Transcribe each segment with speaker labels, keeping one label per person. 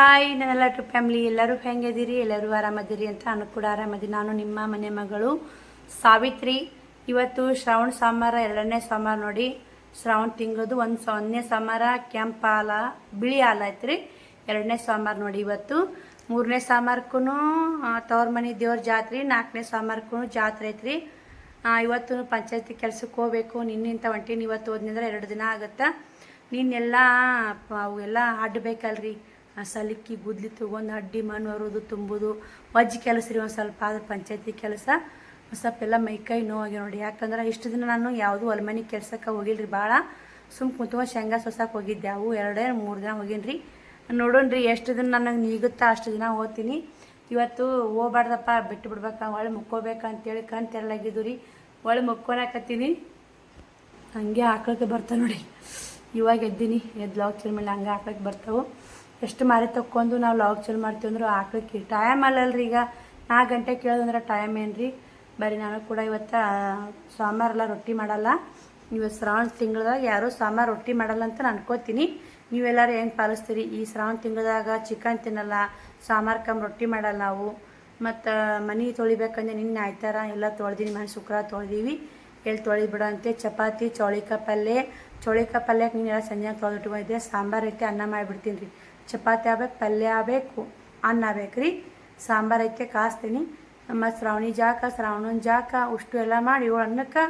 Speaker 1: Hi ನನ್ನೆಲ್ಲ family ಎಲ್ಲರೂ ಹೆಂಗಿದ್ದೀರಿ, ಎಲ್ಲರೂ ಆರಾಮದಿರಿ ಅಂತ ನಾನು ಕೂಡ ಆರಾಮದಿರಿ. ನಾನು ನಿಮ್ಮ ಮನೆ ಮಗಳು ಸಾವಿತ್ರಿ. ಇವತ್ತು ಶ್ರಾವಣ ಸೋಮವಾರ, ಎರಡನೇ ಸೋಮವಾರ ನೋಡಿ. ಶ್ರಾವಣ ತಿಂಗಳದು ಒಂದನೇ ಸೋಮವಾರ ಕೆಂಪು ಹಾಲ ಬಿಳಿ ಹಾಲು ಐತ್ರಿ. ಎರಡನೇ ಸೋಮವಾರ ನೋಡಿ. ಇವತ್ತು ಮೂರನೇ ಸೋಮವಾರಕ್ಕೂ ತವ್ರ ಮನೆ ದೇವ್ರ ಜಾತ್ರೆ, ನಾಲ್ಕನೇ ಸೋಮವಾರಕ್ಕೂ ಜಾತ್ರೆ ಐತ್ರಿ. ಇವತ್ತು ಪಂಚಾಯತಿ ಕೆಲ್ಸಕ್ಕೆ ಹೋಗ್ಬೇಕು. ನಿನ್ನಿಂತ ಹೊಂಟೀನಿ. ಇವತ್ತು ಹೋದ್ನಂದ್ರೆ 2 ದಿನ ಆಗುತ್ತೆ. ನಿನ್ನೆಲ್ಲ ಅವೆಲ್ಲ ಅಡ್ಬೇಕಲ್ರಿ, ಸಲಿಕ್ಕಿ ಗುದ್ಲಿ ತಗೊಂಡು ಅಡ್ಡಿ ಮಣ್ಣು ಹೊರೋದು ತುಂಬೋದು ವಜ್ಜಿ ಕೆಲಸ ರೀ. ಒಂದು ಸ್ವಲ್ಪ ಆದ್ರೆ ಪಂಚಾಯತಿ ಕೆಲಸ ಸ್ವಲ್ಪ ಎಲ್ಲ ಮೈಕೈ ನೋವಾಗಿ ನೋಡಿ. ಯಾಕಂದ್ರೆ ಇಷ್ಟು ದಿನ ನಾನು ಯಾವುದೂ ಹೊಲಮನೆ ಕೆಲ್ಸಕ್ಕೆ ಹೋಗಿಲ್ರಿ. ಭಾಳ ಕುಂತ್ಕೊಂಡು ಶೇಂಗಾ ಸೊಸಕ್ಕೆ ಹೋಗಿದ್ದೆ. ಅವು 2-3 ದಿನ ಹೋಗೀನಿ. ನೋಡೋಣ್ರಿ ಎಷ್ಟು ದಿನ ನನಗೆ ನೀಗುತ್ತಾ ಅಷ್ಟು ದಿನ ಹೋಗ್ತೀನಿ. ಇವತ್ತು ಹೋಗ್ಬಾರ್ದಪ್ಪ, ಬಿಟ್ಟು ಬಿಡ್ಬೇಕು, ಒಳ್ಳೆ ಮುಕ್ಕೋಬೇಕಂತೇಳಿ ಕಣ್ ತೆರಲಾಗಿದ್ದು ರೀ. ಒಳ್ಳೆ ಮುಕ್ಕೊಳಕತ್ತೀನಿ. ಹಂಗೆ ಹಾಕೋಕ್ಕೆ ಬರ್ತಾವೆ ನೋಡಿ. ಇವಾಗ ಎದ್ದೀನಿ, ಎದ್ದು ಲಾಗ್ ಚಲ್ ಮೇಲೆ ಹಂಗೆ ಹಾಕೋಕ್ಕೆ ಬರ್ತಾವೆ. ಎಷ್ಟು ಮಾರಿ ತಕ್ಕೊಂಡು ನಾವು ಲಾಗ್ ಚಲ್ ಮಾಡ್ತೀವಿ ಅಂದ್ರೆ ಹಾಕ್ಲಿಕ್ಕೆ ಟೈಮ್ ಅಲ್ಲಲ್ರಿ. ಈಗ 4 ಗಂಟೆ ಕೇಳೋದಂದ್ರೆ ಟೈಮ್ ಏನು ರೀ. ಬರೀ ನಾನು ಕೂಡ ಇವತ್ತು ಸೋಮವಾರ ರೊಟ್ಟಿ ಮಾಡಲ್ಲ. ಇವತ್ತು ಶ್ರಾವಣ ತಿಂಗಳದಾಗ ಯಾರೂ ಸೋಮವಾರ ರೊಟ್ಟಿ ಮಾಡಲ್ಲ ಅಂತ ನಾನು ಅನ್ಕೋತೀನಿ. ನೀವೆಲ್ಲರೂ ಹೆಂಗೆ ಪಾಲಿಸ್ತೀರಿ? ಈ ಶ್ರಾವಣ ತಿಂಗಳದಾಗ ಚಿಕನ್ ತಿನ್ನಲ್ಲ, ಸೋಮವಾರಕ್ಕೆ ರೊಟ್ಟಿ ಮಾಡಲ್ಲ ನಾವು. ಮತ್ತು ಮನೆ ತೊಳಿಬೇಕಂದ್ರೆ ನಿನ್ನೆ ಆಯ್ತಾರ ಎಲ್ಲ ತೊಳೆದೀನಿ. ಮನೆ ಶುಕ್ರವಾರ ತೊಳೆದೀವಿ. ಎಲ್ಲಿ ತೊಳೆದ್ಬಿಡಂತೆ. ಚಪಾತಿ, ಚೌಳಿಕಾಯಿ ಪಲ್ಯಕ್ಕೆ ನೀನೆಲ್ಲ ಸಂಜೆ ತೊಳೆದಿಟ್ಕೊಂಡಿದ್ದೆ. ಸಾಂಬಾರು ಐತೆ, ಅನ್ನ ಮಾಡಿಬಿಡ್ತೀನಿ ರೀ. ಚಪಾತಿ ಆಗ್ಬೇಕು, ಪಲ್ಯ ಆಗಬೇಕು, ಅನ್ನ ಆಗ್ಬೇಕು ರೀ. ಸಾಂಬಾರು ಐತೆ ಕಾಸ್ತೀನಿ. ಮತ್ತು ಶ್ರಾವಣನ ಜಾಕ ಉಷ್ಟು ಎಲ್ಲ ಮಾಡಿ 7 ಅನ್ನಕ್ಕೆ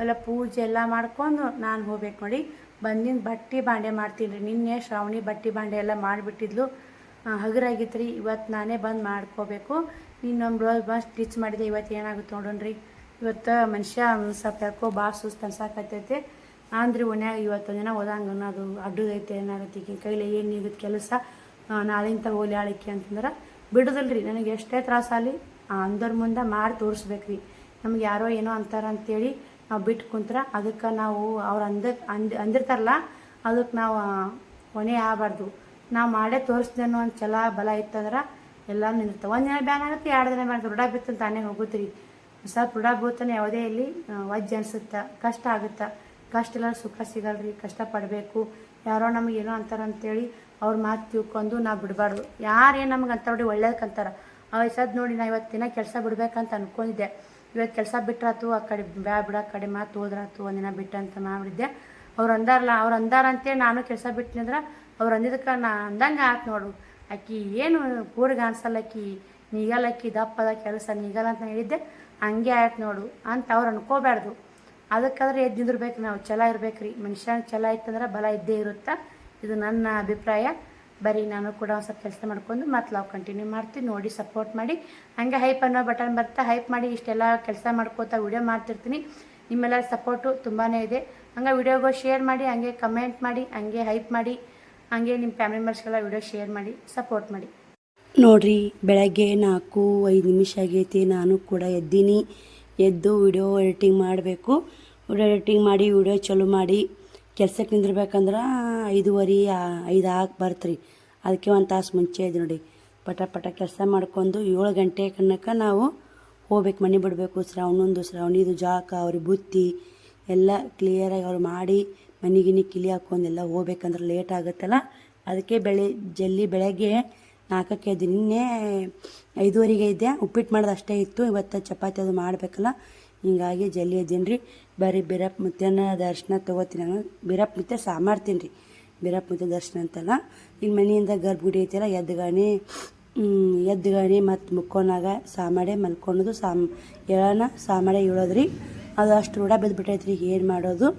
Speaker 1: ಎಲ್ಲ ಪೂಜೆ ಎಲ್ಲ ಮಾಡ್ಕೊಂಡು ನಾನು ಹೋಗ್ಬೇಕು ನೋಡಿ. ಬಂದಿನ ಬಟ್ಟೆ ಬಾಂಡೆ ಮಾಡ್ತೀನಿ ರೀ. ನಿನ್ನೆ ಶ್ರಾವಣಿ ಬಟ್ಟೆ ಬಾಂಡೆ ಎಲ್ಲ ಮಾಡಿಬಿಟ್ಟಿದ್ಲು, ಹಗುರಾಗಿತ್ತು ರೀ. ಇವತ್ತು ನಾನೇ ಬಂದು ಮಾಡ್ಕೋಬೇಕು. ಇನ್ನೊಂದು ಬ್ಲೌಸ್ ಸ್ಟಿಚ್ ಮಾಡಿದೆ. ಇವತ್ತು ಏನಾಗುತ್ತೆ ನೋಡೋಣ್ರಿ. ಇವತ್ತು ಮನುಷ್ಯ ಸ್ವಲ್ಪ ಯಾಕೋ ಭಾಳ ಸುಸ್ತು ಅನ್ಸಾಕತ್ತೈತೆ ಅಂದ್ರೆ ಓನ್ಯಾಗ ಇವತ್ತು ದಿನ ಓದಂಗೆ ಅನ್ನೋದು ಅಡ್ಡದೈತೆ. ಏನಾಗುತ್ತೆ ಈಗ ಕೈಲಿ ಏನು ಈಗುತ್ತೆ ಕೆಲಸ, ನಾಳಿಂದ ಹೋಲಿ ಆಳಿಕೆ ಅಂತಂದ್ರೆ ಬಿಡೋದಿಲ್ರಿ. ನನಗೆ ಎಷ್ಟೇ ತ್ರಾಸಲ್ಲಿ ಅಂದರ ಮುಂದೆ ಮಾಡಿ ತೋರಿಸ್ಬೇಕ್ರಿ. ನಮ್ಗೆ ಯಾರೋ ಏನೋ ಅಂತಾರ ಅಂತೇಳಿ ನಾವು ಬಿಟ್ಟು ಕುಂತ್ರ ಅದಕ್ಕೆ ನಾವು ಅವ್ರು ಅಂದಿರ್ತಾರಲ್ಲ ಅದಕ್ಕೆ ನಾವು ಹೊಣೆ ಆಗಬಾರ್ದು. ನಾವು ಮಾಡೇ ತೋರಿಸ್ದೇನೋ ಅಂತ ಛಲ ಬಲ ಇತ್ತಂದ್ರೆ ಎಲ್ಲ ನಿಂದಿರ್ತಾವೆ. 1 ದಿನ ಬ್ಯಾನ್ ಆಗುತ್ತೆ, 2 ದಿನ ಬ್ಯಾನ್ ರುಡ ಬಿತ್ತು ತಾನೇ ಹೋಗುತ್ತೆ ರೀ. ಸ್ವಲ್ಪ ರುಡ ಬೀಳ್ತಾನೆ ಯಾವುದೇ ಇಲ್ಲಿ ವಜ್ಜೆ ಅನಿಸುತ್ತೆ, ಕಷ್ಟ ಆಗುತ್ತೆ. ಕಷ್ಟ ಇಲ್ಲ ಸುಖ ಸಿಗಲ್ರಿ. ಕಷ್ಟಪಡಬೇಕು. ಯಾರೋ ನಮಗೇನೋ ಅಂತಾರೆ ಅಂತೇಳಿ ಅವ್ರ ಮಾತು ತಿಳ್ಕೊಂಡು ನಾವು ಬಿಡಬಾರ್ದು. ಯಾರೇನು ನಮ್ಗೆ ಅಂತ ನೋಡಿ ಒಳ್ಳೇದಕ್ಕಂತಾರೆ. ಸದ್ ನೋಡಿ ನಾ ಇವತ್ತು ದಿನ ಕೆಲಸ ಬಿಡ್ಬೇಕಂತ ಅಂದ್ಕೊಂಡಿದ್ದೆ. ಇವತ್ತು ಕೆಲಸ ಬಿಟ್ರಾತು, ಆ ಕಡೆ ಬಿಡ ಕಡೆ ಮಾತು ಹೋದ್ರಾತು, 1 ದಿನ ಬಿಟ್ಟು ಅಂತ ಮಾಡಿಬಿಟ್ಟಿದ್ದೆ. ಅವ್ರು ಅಂದಾರ ಅಂತೇಳಿ ನಾನು ಕೆಲಸ ಬಿಟ್ಟಿನಿ ಅಂದ್ರೆ ಅವ್ರು ಅಂದಿದ್ದಕ್ಕೆ ನಾ ಅಂದಂಗೆ ಆಯ್ತು ನೋಡು. ಆಕಿ ಏನು ಕೂರಿಗೆ ಅನ್ಸಲ್ಲ, ನೀಗಲಕ್ಕಿ ದಪ್ಪದ ಕೆಲಸ ನೀಗಲ್ಲ ಅಂತ ಹೇಳಿದ್ದೆ. ಹಂಗೆ ಆಯ್ತು ನೋಡು ಅಂತ ಅವ್ರು ಅನ್ಕೋಬಾರ್ದು. ಅದಕ್ಕಾದ್ರೆ ಎದ್ದು ನಿಂದಿರ್ಬೇಕು ನಾವು. ಛಲ ಇರ್ಬೇಕು ರೀ. ಮನುಷ್ಯನ ಛಲ ಇತ್ತಂದ್ರೆ ಬಲ ಇದ್ದೇ ಇರುತ್ತೆ. ಇದು ನನ್ನ ಅಭಿಪ್ರಾಯ. ಬರೀ ನಾನು ಕೂಡ ಒಂದು ಸ್ವಲ್ಪ ಕೆಲಸ ಮಾಡ್ಕೊಂಡು ಮತ್ತೆ ನಾವು ಕಂಟಿನ್ಯೂ ಮಾಡ್ತೀವಿ. ನೋಡಿ ಸಪೋರ್ಟ್ ಮಾಡಿ. ಹಂಗೆ ಹೈಪ್ ಅನ್ನೋ ಬಟನ್ ಬರ್ತಾ ಹೈಪ್ ಮಾಡಿ. ಇಷ್ಟೆಲ್ಲ ಕೆಲಸ ಮಾಡ್ಕೋತಾ ವಿಡಿಯೋ ಮಾಡ್ತಿರ್ತೀನಿ. ನಿಮ್ಮೆಲ್ಲರ ಸಪೋರ್ಟು ತುಂಬಾ ಇದೆ. ಹಂಗೆ ವಿಡಿಯೋಗೆ ಶೇರ್ ಮಾಡಿ, ಹಂಗೆ ಕಮೆಂಟ್ ಮಾಡಿ, ಹಂಗೆ ಹೈಪ್ ಮಾಡಿ, ಹಂಗೆ ನಿಮ್ಮ ಫ್ಯಾಮಿಲಿ ಮೆಂಬರ್ಸ್ಗೆಲ್ಲ ವಿಡಿಯೋ ಶೇರ್ ಮಾಡಿ, ಸಪೋರ್ಟ್ ಮಾಡಿ. ನೋಡಿರಿ, ಬೆಳಗ್ಗೆ 4-5 ನಿಮಿಷ ಆಗೈತಿ. ನಾನು ಕೂಡ ಎದ್ದು ವಿಡಿಯೋ ಎಡಿಟಿಂಗ್ ಮಾಡಬೇಕು. ವಿಡಿಯೋ ಎಡಿಟಿಂಗ್ ಮಾಡಿ ವಿಡಿಯೋ ಚಾಲೂ ಮಾಡಿ ಕೆಲ್ಸಕ್ಕೆ ನಿಂದಿರ್ಬೇಕಂದ್ರೆ 5:45 ಆಗಿ ಬರ್ತ್ರಿ. ಅದಕ್ಕೆ 1 ತಾಸು ಮುಂಚೆ ಇದೆ ನೋಡಿ. ಪಟ ಕೆಲಸ ಮಾಡ್ಕೊಂಡು 7 ಗಂಟೆ ಕನ್ನಕ ನಾವು ಹೋಗ್ಬೇಕು, ಮನೆ ಬಿಡಬೇಕು. ಶ್ರಾವಣಿದು ಜಾಕ ಅವ್ರಿಗೆ ಬುತ್ತಿ ಎಲ್ಲ ಕ್ಲಿಯರಾಗಿ ಅವ್ರು ಮಾಡಿ ಮನೆಗಿನಿ ಕಿಲಿ ಹಾಕ್ಕೊಂಡೆಲ್ಲ ಹೋಗ್ಬೇಕಂದ್ರೆ ಲೇಟ್ ಆಗುತ್ತಲ್ಲ. ಅದಕ್ಕೆ ಬೆಳಗ್ಗೆ 4ಕ್ಕೆ ಎದ್ದು. ನಿನ್ನೆ 5:15 ಇದ್ದೆ. ಉಪ್ಪಿಟ್ಟು ಮಾಡೋದು ಅಷ್ಟೇ ಇತ್ತು. ಇವತ್ತು ಚಪಾತಿ ಅದು ಮಾಡಬೇಕಲ್ಲ, ಹಿಂಗಾಗಿ ಜಲ್ದಿ ಎದ್ದೀನಿ ರೀ. ಬರೀ ಬೀರಪ್ಪ ಮುತ್ತೇನ ದರ್ಶನ ತೊಗೋತೀನಿ ನಾನು. ಬೀರಪ್ಪ ಮುತ್ತೆ ಸಾಮಾಡ್ತೀನಿ ರೀ. ಬೀರಪ್ಪ ಮುತ್ತೆ ದರ್ಶನ ಅಂತಲ್ಲ. ಇಲ್ಲಿ ಮನೆಯಿಂದ ಗರ್ಭಗುಡಿ ಐತಲ್ಲ, ಎದ್ದುಗಾಣಿ ಮತ್ತು ಮುಕ್ಕೋನಾಗ ಸಾಮಾಡೆ ಮಲ್ಕೊಳೋದು, ಸಾಮಾಡೆ ಇಳೋದ್ರಿ. ಅದು ಅಷ್ಟು ರೂಢ ಬಿದ್ದುಬಿಟ್ಟೈತ್ರಿ. ಏನು ಮಾಡೋದು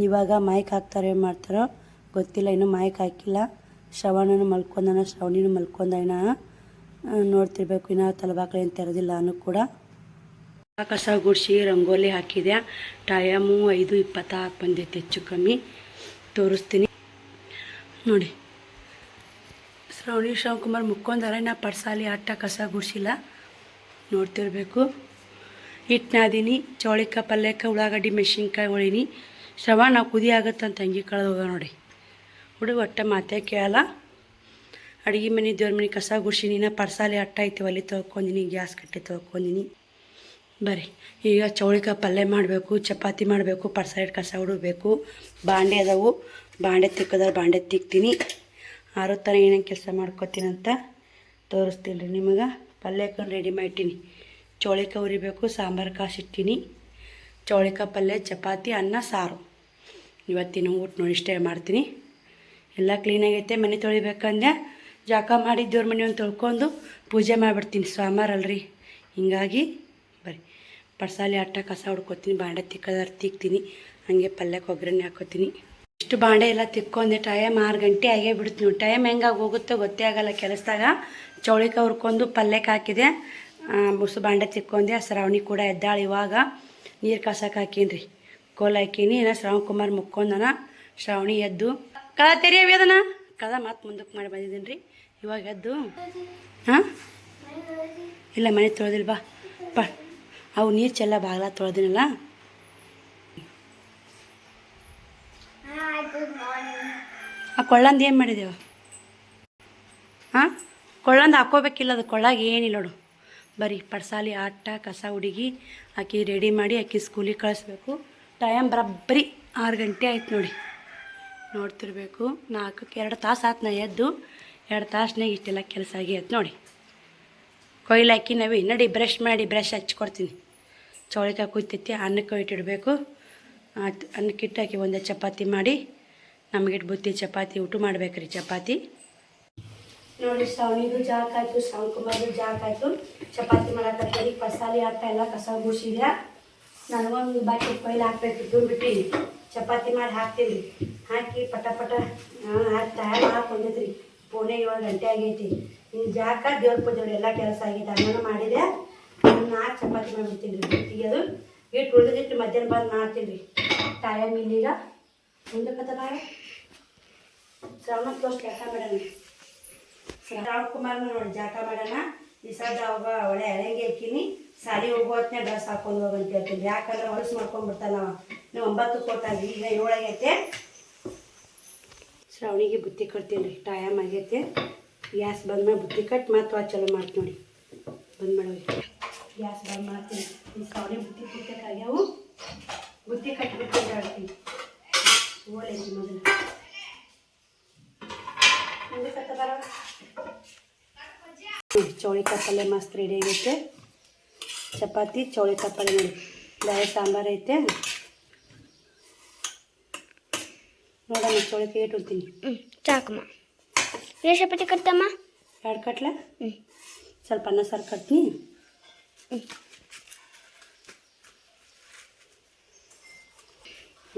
Speaker 1: ಇವಾಗ? ಮೈಕ್ ಹಾಕ್ತಾರೋ ಏನು ಮಾಡ್ತಾರೋ ಗೊತ್ತಿಲ್ಲ. ಇನ್ನೂ ಮೈಕ್ ಹಾಕಿಲ್ಲ. ಶ್ರವಣನು ಮಲ್ಕೊಂಡನ ನೋಡ್ತಿರ್ಬೇಕು. ಇನ್ನೂ ತಲಬಾಕಳೇನು ತೆರೆದಿಲ್ಲ. ನಾನು ಕೂಡ ಕಸ ಗುಡಿಸಿ ರಂಗೋಲಿ ಹಾಕಿದೆ. ಟೈಮು 5:20 ಬಂದೈತೆ, ಹೆಚ್ಚು ಕಮ್ಮಿ ತೋರಿಸ್ತೀನಿ ನೋಡಿ. ಶ್ರವಣಕುಮಾರ್ ಮುಕ್ಕೊಂಡಾರ. ನಾ ಪಡ್ಸಾಲಿ ಕಸ ಗುಡಿಸಿಲ್ಲ, ನೋಡ್ತಿರ್ಬೇಕು. ಹಿಟ್ಟು ನಾದೀನಿ. ಚೌಳಿಕಾಯಿ ಪಲ್ಯಕ್ಕೆ ಉಳ್ಳಾಗಡ್ಡಿ ಮೆಣಸಿನ್ಕಾಯಿ ಹೊಳೀನಿ. ಶ್ರವಣ ಕುದಿ ಆಗುತ್ತಂತ ತಂಗಿ ಕಳೆದು ಹೋಗ ನೋಡಿ. ಹುಡುಗ ಒಟ್ಟೆ ಮಾತೇ ಕೇಳಲ್ಲ. ಅಡುಗೆ ಮನೆ ದೇವ್ರ ಮನೆ ಕಸ ಗುಡ್ಸಿನಿ. ನಾ ಪಡ್ಸಾಲಿ ಐತಿ, ಒಲೆ ತೊಳ್ಕೊಂಡಿನಿ, ಗ್ಯಾಸ್ ಕಟ್ಟೆ ತೊಳ್ಕೊಂಡಿನಿ. ಬರ್ರಿ, ಈಗ ಚೌಳಿಕಾಯಿ ಪಲ್ಯ ಮಾಡಬೇಕು, ಚಪಾತಿ ಮಾಡಬೇಕು, ಪಡ್ಸಾಲಿ ಕಸ ಹುಡಬೇಕು. ಬಾಂಡೆ ಅದಾವು, ಬಾಂಡೆ ತಿಕ್ಕದಾರ, ಬಾಂಡೆ ತಿಕ್ತೀನಿ. ಆರೋ ಥರ ಏನೇನು ಕೆಲಸ ಮಾಡ್ಕೊತೀನಂತ ತೋರಿಸ್ತೀನಿ ರೀ ನಿಮಗೆ. ಪಲ್ಯಕ್ಕೆ ರೆಡಿ ಮಾಡಿಟ್ಟೀನಿ. ಚೌಳಿಕಾಯಿ ಉರಿಬೇಕು, ಸಾಂಬಾರು ಕಾಸಿಟ್ಟಿನಿ. ಚೌಳಿಕಾಯಿ ಪಲ್ಯ, ಚಪಾತಿ, ಅನ್ನ, ಸಾರು ಇವತ್ತಿನ ಊಟ ನೋಡಿ ಇಷ್ಟೇ ಮಾಡ್ತೀನಿ. ಎಲ್ಲ ಕ್ಲೀನಾಗೈತೆ. ಮನೆ ತೊಳಿಬೇಕಂದೆ ಜಾಕ ಮಾಡಿ ದೇವ್ರ ಮನೆ ಒಂದು ತೊಳ್ಕೊಂಡು ಪೂಜೆ ಮಾಡಿಬಿಡ್ತೀನಿ. ಸೋಮವಾರಲ್ರಿ, ಹಿಂಗಾಗಿ ಬರ್ರಿ ಪಡ್ಸಾಲಿ ಆಟ ಕಸ ಹೊಡ್ಕೊತೀನಿ. ಬಾಂಡೆ ತಿಕ್ತೀನಿ. ಹಾಗೆ ಪಲ್ಯಕ್ಕೆ ಒಗ್ಗರಣೆ ಹಾಕೋತೀನಿ. ಇಷ್ಟು ಬಾಂಡೆ ಎಲ್ಲ ತಿಕ್ಕೊಂಡೆ. ಟೈಮ್ 6 ಗಂಟೆ ಆಗೇ ಬಿಡ್ತೀನಿ. ಟೈಮ್ ಹೆಂಗಾಗಿ ಹೋಗುತ್ತೋ ಗೊತ್ತೇ ಆಗಲ್ಲ ಕೆಲಸದಾಗ. ಚೌಳಿಕಾಯಿ ಹುರ್ಕೊಂಡು ಪಲ್ಯಕ್ಕೆ ಹಾಕಿದೆ. ಮುಸು ಬಾಂಡೆ ತಿಕ್ಕೊಂಡೆ. ಶ್ರಾವಣಿ ಕೂಡ ಎದ್ದಾಳು. ಇವಾಗ ನೀರು ಕಾಸಕ್ಕೆ ಹಾಕೀನಿ ರೀ. ಕೋಲ್ ಹಾಕೀನಿ. ಏನೋ ಶ್ರಾವಣ್ ಕುಮಾರ್ ಮುಕ್ಕೊಂಡನ. ಶ್ರಾವಣಿ ಎದ್ದು ಕದ ತೆರಿಯವಿ ಅದನ್ನ ಕದ ಮತ್ತೆ ಮುಂದಕ್ಕೆ ಮಾಡಿ ಬಂದಿದ್ದೀನಿ ರೀ. ಇವಾಗ ಎದ್ದು ಹಾಂ ಇಲ್ಲ ಮನೆ ತೊಳೆದಿಲ್ಲ ಬಾ ಅವು ನೀರು ಚೆಲ್ಲ ಬಾಗ್ಲ ತೊಳೆದಿನಲ್ಲ. ಆ ಕೊಳ್ಳಂದು ಏನು ಮಾಡಿದೆವು? ಹಾಂ ಕೊಳ್ಳಂದು ಹಾಕೋಬೇಕಿಲ್ಲ. ಅದು ಕೊಳ್ಳಾಗ ಏನಿಲ್ಲ ನೋಡು. ಬರೀ ಪಡ್ಸಾಲಿ ಆಟ ಕಸ ಹುಡುಗಿ ಆಕಿ ರೆಡಿ ಮಾಡಿ ಆಕಿ ಸ್ಕೂಲಿಗೆ ಕಳಿಸ್ಬೇಕು. ಟೈಮ್ ಬರೋಬ್ಬರಿ 6 ಗಂಟೆ ಆಯ್ತು ನೋಡಿ. ನೋಡ್ತಿರ್ಬೇಕು. 4ಕ್ಕೆ 2 ತಾಸು ಆಯ್ತು. ನಾ ಎದ್ದು 2 ತಾಸ್ನಾಗ ಇಷ್ಟೆಲ್ಲ ಕೆಲಸ ಆಗೈತೆ ನೋಡಿ. ಕೊಯ್ಲು ಹಾಕಿ ನವಿ ನಡಿ ಬ್ರಷ್ ಮಾಡಿ ಬ್ರಷ್ ಹಚ್ಕೊಡ್ತೀನಿ. ಚೌಳಿಕಾಯಿ ಕುಯ್ತೈತಿ. ಅನ್ನಕ್ಕೆ ಇಟ್ಟಿಡಬೇಕು. ಅನ್ನಕ್ಕಿಟ್ಟು ಹಾಕಿ ಒಂದೇ ಚಪಾತಿ ಮಾಡಿ ನಮಗಿಟ್ಟು ಬುತ್ತಿ ಚಪಾತಿ ಊಟ ಮಾಡ್ಬೇಕ್ರಿ. ಚಪಾತಿ ನೋಡಿ. ಶ್ರಾವಣಿದು ಜಾಕಾಯ್ತು, ಶ್ರಾವಣ್ ಕುಮಾರ್ದು ಜಾಕಾಯ್ತು. ಚಪಾತಿ ಮಾಡಕ್ಕೆ ಪಸಾಲಿ ಆಟ ಎಲ್ಲ ಕಸ ಗುಡಿಸಿದೆ. ನನಗೊಂದು ಬಾಕಿ ಕೊಯ್ಲು ಹಾಕ್ಬೇಕಿತ್ತು ಬಿಟ್ಟಿನಿ. ಚಪಾತಿ ಮಾಡಿ ಹಾಕ್ತೀನಿ. ಹಾಕಿ ಪಟ ತಯಾರು ಹಾಕೊಂಡಿದ್ರಿ. ಪೋಣೆ 7 ಗಂಟೆ ಆಗೈತಿ. ಇನ್ನು ಜಾಕ ದೇವ್ರ ಪೂಜೆ ಎಲ್ಲ ಕೆಲಸ ಆಗೈತೆ. ಅನ್ನನೂ ಮಾಡಿದೆ. 4 ಚಪಾತಿ ಮಾಡಿಬಿಡ್ತೀನಿ ರೀ. ಬುತ್ತಿಗೆ ಅದು ಇಟ್ಟು ಉಳಿದಿಟ್ಟು ಮಧ್ಯಾಹ್ನ ಬಂದು ಮಾಡ್ತೀನಿ ರೀ. ಟೈಮ್ ಇಲ್ಲೀಗ ಮುಂದಕ್ಕೆ ಬಾರ ಶ್ರಾವಣ ತೋರ್ಸ್ ಜಾಕ ಮಾಡೋಣ. ಶ್ರಾವಣ್ ಕುಮಾರ್ನ ನೋಡಿ ಜಾಕ ಮಾಡೋಣ. ದಿವಸದ ಅವಾಗ ಒಳ್ಳೆ ಎಳೆಂಗೆ ಹಾಕಿನಿ. ಸಾಲಿ ಹೋಗೋ ಹೊತ್ತನೇ ಡ್ರೆಸ್ ಹಾಕೊಂಡು ಹೋಗಂತ ಹೇಳ್ತೀನಿ. ಯಾಕಂದ್ರೆ ಹೊಲಸು ಮಾಡ್ಕೊಂಡ್ಬಿಡ್ತಾನೆ ನಾವು 9 ಕೊಟ್ಟಾಗಿ ಈಗ 7 ಆಗೈತೆ. ಶ್ರಾವಣಿಗೆ ಬುತ್ತಿ ಕಟ್ತೀನಿ ರೀ. ಟೈಮ್ ಆಗೈತೆ. ಗ್ಯಾಸ್ ಬಂದ ಮೇಲೆ ಬುತ್ತಿ ಕಟ್ ಮತ್ತು ಚಲೋ ಮಾಡ್ತೀನಿ ನೋಡಿ. ಬಂದ್ ಮಾಡೋಗಿ ಗ್ಯಾಸ್ ಬಂದ್ ಮಾಡ್ತೀನಿ. ಈ ಶ್ರಾವಣಿ ಬುತ್ತಿ ಕುಟ್ಟಕ್ಕಾಗ್ಯಾವು. ಬುತ್ತಿ ಕಟ್ಬಿಟ್ಟು ಹೇಳ್ತೀನಿ. ಓಲೈತಿ ಮೊದಲು ಮುಂದಕ್ಕೆ ಬರೋ ಚೌಳಿಕಾಯಿ ಪಲ್ಯ ಮಸ್ತ್ ರೆಡಿ ಆಗೈತೆ. ಚಪಾತಿ ಚೌಳಿಕಾಯಿ ಪಲ್ಯ ನೋಡಿ. ಬೇಳೆ ಸಾಂಬಾರು ಐತೆ ನೋಡಮ್ಮ. ಚೌಳಿಕಾಯಿ ಇಟ್ಟಿರ್ತೀನಿ.
Speaker 2: ಸಾಕಮ್ಮ. ಎಷ್ಟು ಚಪಾತಿ ಕಟ್ತಮ್ಮ?
Speaker 1: 2 ಕಟ್ಲ. ಸ್ವಲ್ಪ ಅನ್ನ ಸಾರು ಕಟ್ತೀನಿ.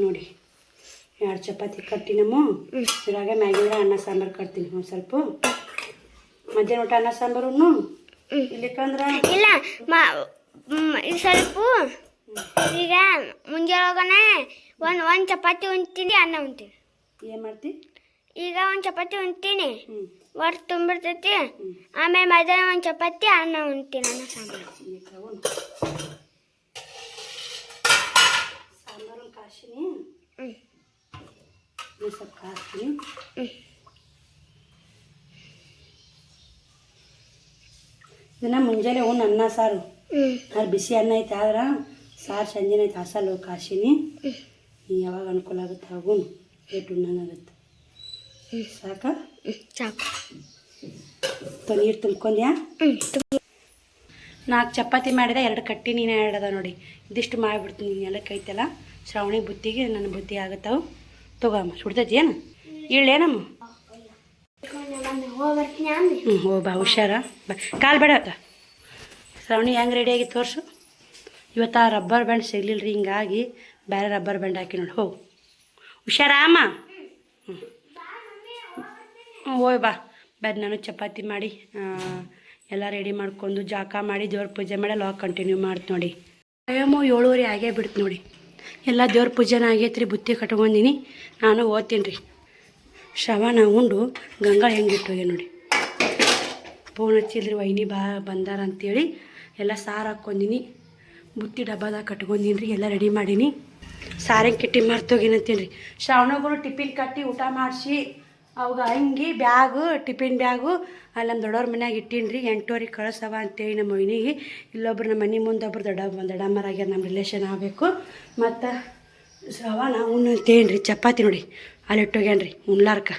Speaker 1: ನೋಡಿ 2 ಚಪಾತಿ ಕಟ್ಟಿ ನಮ್ಮ ಇದ್ರಾಗ ಮ್ಯಾಗಿಂದ ಅನ್ನ ಸಾಂಬಾರು ಕಟ್ತೀನಿ. ಒಂದು ಸ್ವಲ್ಪ ಮಧ್ಯಾಹ್ನ ಊಟ ಅನ್ನ ಸಾಂಬಾರು ಇಲ್ಲಿಕಂದ್ರೆ
Speaker 2: ಇಲ್ಲ ಇದು ಸ್ವಲ್ಪ ಈಗ ಮುಂಜಾನೆ ಒಂದು ಚಪಾತಿ ಉಣ್ತೀನಿ, ಅನ್ನ ಉಣ್ತೀನಿ.
Speaker 1: ಏನು ಮಾಡ್ತಿ?
Speaker 2: ಈಗ 1 ಚಪಾತಿ ಉಣ್ತೀನಿ, ಹೊಟ್ಟೆ ತುಂಬಿರ್ತೈತಿ. ಆಮೇಲೆ ಮಧ್ಯಾಹ್ನ 1 ಚಪಾತಿ ಅನ್ನ ಉಣ್ತೀನಿ. ಅನ್ನ ಸಾಂಬಾರು
Speaker 1: ಸಾಂಬಾರು ಕಾಸಿನಿ. ಸ್ವಲ್ಪ ಕಾಸ್ತೀನಿ. ಇದನ್ನ ಮುಂಜಾನೆ ಅನ್ನ ಸಾರು ಅದು ಬಿಸಿ ಅನ್ನ ಐತೆ. ಆದ್ರೆ ಸಾರು ಸಂಜೆನ ಐತೆ. ಹಸಲು ಕಾಸಿನಿ. ನೀ ಯಾವಾಗ ಅನುಕೂಲ ಆಗುತ್ತೆ ಅವಾಗೂ ಏಟು ಉಣ್ಣಂಗಾಗುತ್ತೆ. ಸಾಕ
Speaker 2: ಸಾಕು.
Speaker 1: ನೀರು ತುಂಬ್ಕೊಂಡ್ಯಾ? 4 ಚಪಾತಿ ಮಾಡಿದೆ. 2 ಕಟ್ಟಿ ನೀನು 2 ಅದ ನೋಡಿ. ಇದಿಷ್ಟು ಮಾಡಿಬಿಡ್ತೀನಿ. ನೀನೆಲ್ಲ ಕೈತಲ್ಲ ಶ್ರಾವಣಿ ಬುತ್ತಿಗೆ ನನ್ನ ಬುತ್ತಿ ಆಗುತ್ತಾವು. ತಗೋಮ್ಮ. ಸುಡ್ತೈತಿ ಏನು? ಇಳ್ಳೇನಮ್ಮ? ಬಾ ಹುಷಾರ. ಬಾ ಕಾಲು ಬೇಡ. ಶ್ರಾವಣಿ ಹೆಂಗೆ ರೆಡಿಯಾಗಿ ತೋರಿಸು. ಇವತ್ತು ಆ ರಬ್ಬರ್ ಬ್ಯಾಂಡ್ ಸಿಗ್ಲಿಲ್ಲ ರೀ. ಹಿಂಗಾಗಿ ಬೇರೆ ರಬ್ಬರ್ ಬ್ಯಾಂಡ್ ಹಾಕಿ ನೋಡಿ. ಹೋಗು ಹುಷಾರಾ ಅಮ್ಮ. ಹೋಯ್ ಬಾ. ಬೇರೆ ನಾನು ಚಪಾತಿ ಮಾಡಿ ಎಲ್ಲ ರೆಡಿ ಮಾಡ್ಕೊಂಡು ಜಾಕ ಮಾಡಿ ದೇವ್ರ ಪೂಜೆ ಮಾಡಿ ಲಾಗ್ ಕಂಟಿನ್ಯೂ ಮಾಡ್ತು ನೋಡಿ. ಟೈಮು 7:30 ಆಗೇ ಬಿಡ್ತು ನೋಡಿ. ಎಲ್ಲ ದೇವ್ರ ಪೂಜೆನ ಆಗೈತೆ ರೀ. ಬುತ್ತಿ ಕಟ್ಕೊಂಡಿನಿ. ನಾನು ಓದ್ತೀನಿ ರೀ. ಶ್ರವಣ ಉಂಡು ಗಂಗಾಳ ಹೆಂಗೆ ಇಟ್ಟೋಗ್ಯ ನೋಡಿ. ಫೋನ್ ಹಚ್ಚಿಲ್ರಿ ವೈನಿ ಬಂದಾರ ಅಂಥೇಳಿ ಎಲ್ಲ ಸಾರು ಹಾಕ್ಕೊಂಡಿನಿ. ಬುತ್ತಿ ಡಬ್ಬದಾಗ ಕಟ್ಕೊಂಡಿನಿ ರೀ. ಎಲ್ಲ ರೆಡಿ ಮಾಡೀನಿ. ಸಾರಿಗೆ ಕಿಟ್ಟಿ ಮರ್ತೋಗಿನ ಅಂತೀನಿ ರೀ. ಶ್ರಾವಣಗಳು ಟಿಫಿನ್ ಕಟ್ಟಿ ಊಟ ಮಾಡಿಸಿ ಅವಾಗ ಅಂಗಿ ಬ್ಯಾಗು ಟಿಫಿನ್ ಬ್ಯಾಗು ಅಲ್ಲಿ ನಮ್ಮ ದೊಡ್ಡವ್ರ ಮನ್ಯಾಗ ಇಟ್ಟೀನಿ ರೀ. 8:00 ಕಳಿಸವ ಅಂತೇಳಿ ನಮ್ಮ ವೈನಿಗೆ. ಇಲ್ಲೊಬ್ರು ನಮ್ಮ ಮನೆ ಮುಂದೆ ಒಬ್ರು ದೊಡ್ಡಮ್ಮರಾಗ್ಯಾರ. ನಮ್ಮ ರಿಲೇಷನ್ ಆಗಬೇಕು. ಮತ್ತು ಶ್ರವಣ ಉಣ್ಣು ಅಂತೇಳಿ ರೀ. ಚಪಾತಿ ನೋಡಿ ಅಲ್ಲಿ ಇಟ್ಟೋಗ್ಯಾನ ರೀ ಉಣ್ಲಾರ್ಕ.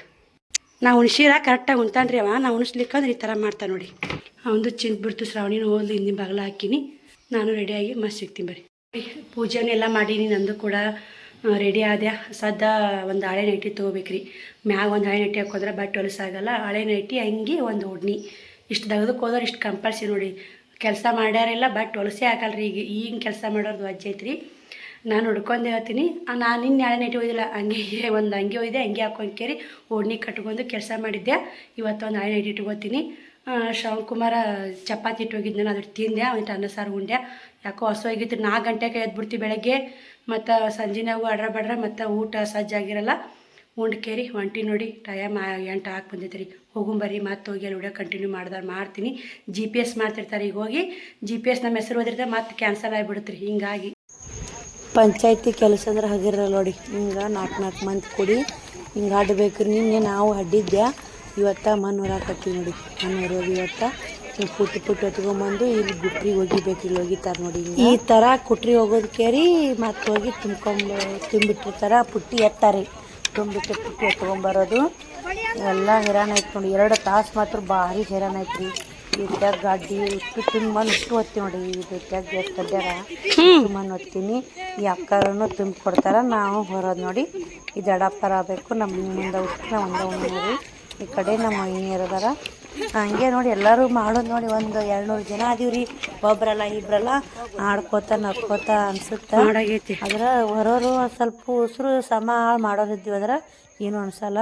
Speaker 1: ನಾವು ಉಣ್ಸಿರ ಕರೆಕ್ಟಾಗಿ ಉಣ್ತಾನ್ರಿ ಅವ ನಾವು ಉಣಿಸ್ಲಿಕ್ಕಂದ್ರೆ ಈ ಥರ ಮಾಡ್ತಾನೆ ನೋಡಿ. ಅವನು ಚಿಂತ್ಬಿಡ್ತು ಶ್ರಾವಣಿನ ಹೋದ್ಲು ಹಿಂದಿನ ಬಾಗಿಲ ಹಾಕಿನಿ. ನಾನು ರೆಡಿಯಾಗಿ ಮಸ್ತ್ ಸಿಗ್ತೀನಿ ಬರ್ರಿ. ಪೂಜೆನೆಲ್ಲ ಮಾಡೀನಿ, ನಂದು ಕೂಡ ರೆಡಿ ಆದೆ. ಸದ್ದ ಒಂದು ಹಳೆ ನೈಟಿ ತೊಗೋಬೇಕ್ರಿ. ಮ್ಯಾಗ ಒಂದು ಹಳೆ ನೈಟಿ ಹಾಕೋದ್ರೆ ಬಟ್ಟೆ ಹೊಲಸಾಗಲ್ಲ. ಹಳೆ ನೈಟಿ ಅಂಗಿ ಒಂದು ಓಡ್ನಿ ಇಷ್ಟು ತೆಗೆದಕ್ಕೆ ಹೋದ್ರೆ ಇಷ್ಟು ಕಂಪಲ್ಸರಿ ನೋಡಿ. ಕೆಲಸ ಮಾಡ್ಯಾರೆಲ್ಲ ಬಟ್ ಹೊಲಸೇ ಆಗಲ್ರಿ. ಈಗ ಕೆಲಸ ಮಾಡೋದು ಅಜ್ಜಿ ಐತ್ರಿ. ನಾನು ಹುಡ್ಕೊಂಡು ಹೇಳ್ತೀನಿ. ನಾನು ಇನ್ನು ಹಳೆ ನೈಟಿ ಒಯ್ದಿಲ್ಲ, ಹಂಗೆ ಒಂದು ಅಂಗಿ ಒಯ್ದೆ, ಅಂಗಿ ಹಾಕೊಂಡ್ಕೇರಿ ಓಡ್ನಿ ಕಟ್ಕೊಂಡು ಕೆಲಸ ಮಾಡಿದ್ದೆ. ಇವತ್ತು ಒಂದು ಹಳೆ ನೈಟಿ ಇಟ್ಕೋತೀನಿ. ಶ್ರವಣ್ ಚಪಾತಿ ಇಟ್ಟೋಗಿದ್ದು ನಾನು ಅದ್ರ ತಿಂದೆ. ಅವತ್ತು ಅನ್ನ ಸಾರು ಉಂಡೆ. ಯಾಕೋ ಹಸುವಾಗಿತ್ತು. 4 ಗಂಟೆಗೆ ಎದ್ಬಿಡ್ತೀವಿ ಬೆಳಗ್ಗೆ. ಮತ್ತು ಸಂಜೆನಾಗೂ ಅಡ್ರ ಬಡ್ರ ಮತ್ತು ಊಟ ಸಜ್ಜಾಗಿರಲ್ಲ. ಉಂಡ್ಕೇರಿ ಹೊಂಟಿ ನೋಡಿ. ಟೈಮ್ 8 ಹಾಕಿ ಬಂದೈತೆ ರೀ. ಹೋಗುಂಬರ್ರಿ ಮತ್ತೆ ಹೋಗಿ ಅಲ್ಲಿ ವಿಡಿಯೋ ಕಂಟಿನ್ಯೂ ಮಾಡ್ತೀನಿ. GPS ಮಾಡ್ತಿರ್ತಾರೆ. ಈಗ ಹೋಗಿ GPS ನಮ್ಮ ಹೆಸರು ಓದಿರ್ತಾರೆ, ಮತ್ತೆ ಕ್ಯಾನ್ಸಲ್ ಆಗಿಬಿಡುತ್ತೆ ರೀ. ಹಿಂಗಾಗಿ ಪಂಚಾಯತಿ ಕೆಲಸ ಅಂದ್ರೆ ಹಗಿರಲ್ಲ ನೋಡಿ. ಹಿಂಗೆ 4 ಮಂದಿ ಕೂಡಿ ಹಿಂಗೆ ಆಡಬೇಕ್ರಿ. ನಿನ್ನೆ ನಾವು ಅಡ್ಡಿದ್ದೆ. ಇವತ್ತು ಮಣ್ಣು ಹೊರಾಕತ್ತೀವಿ ನೋಡಿ. ಮಣ್ಣು ಹೊರೋದು ಇವತ್ತು ಪುಟ್ಟಿ ಹೊತ್ಕೊಂಬಂದು ಇಲ್ಲಿ ಗುಟ್ರಿಗೆ ಒಗಿಬೇಕು. ಇಲ್ಲಿ ಒಗಿತಾರೆ ನೋಡಿ. ಈ ಥರ ಕುಟ್ರಿ ಹೋಗೋದು ಕೇರಿ ಮತ್ತೆ ಹೋಗಿ ತುಂಬಿಟ್ಟಿರ್ತಾರೆ. ಪುಟ್ಟಿ ಎತ್ತಾರೆ, ತುಂಬಿಟ್ಟು ಪುಟ್ಟಿ ಎತ್ಕೊಂಬರೋದು ಎಲ್ಲ ಹೈರಾಣ ಐತೆ ನೋಡಿ. 2 ತಾಸು ಮಾತ್ರ ಭಾರಿ ಹೈರಾಣ ಐತ್ರಿ. ಈ ಟ್ಯಾಗ್ ಗಾಡಿ ಇಷ್ಟು ಇಷ್ಟು ಹೊತ್ತಿ ನೋಡಿ. ಇದು ಟ್ಯಾಗ್ ಎಷ್ಟು ಅಡ್ಡಾರ ಮಣ್ಣು ಹೊತ್ತೀನಿ. ಈ ಅಕ್ಕರನ್ನು ತುಂಬಿ ಕೊಡ್ತಾರೆ, ನಾವು ಹೊರೋದು ನೋಡಿ. ಇದು ಎಡಪ್ಪರ ಆಗಬೇಕು. ನಮ್ಮ ಮುಂದೆ ಉಟ್ಟು ನಾವು ಒಂದೇ ನೋಡಿ. ಈ ಕಡೆ ನಮ್ಮ ಮೈನಿಯರದಾರ. ಹಂಗೆ ನೋಡಿ ಎಲ್ಲರೂ ಮಾಡೋದು ನೋಡಿ. ಒಂದು 200 ಜನ ಅದೀವ್ರಿ. ಒಬ್ರಲ್ಲ ಇಬ್ರಲ್ಲ ಆಡ್ಕೋತ ನಕ್ಕೋತ ಅನ್ಸುತ್ತೆ ಮಾಡಾಗೈತಿ. ಅದ್ರ ಹೊರೋರು ಸ್ವಲ್ಪ ಉಸಿರು ಸಮ ಮಾಡೋರಿದ್ದೀವಿ. ಅದ್ರ ಏನೂ ಅನ್ಸಲ್ಲ.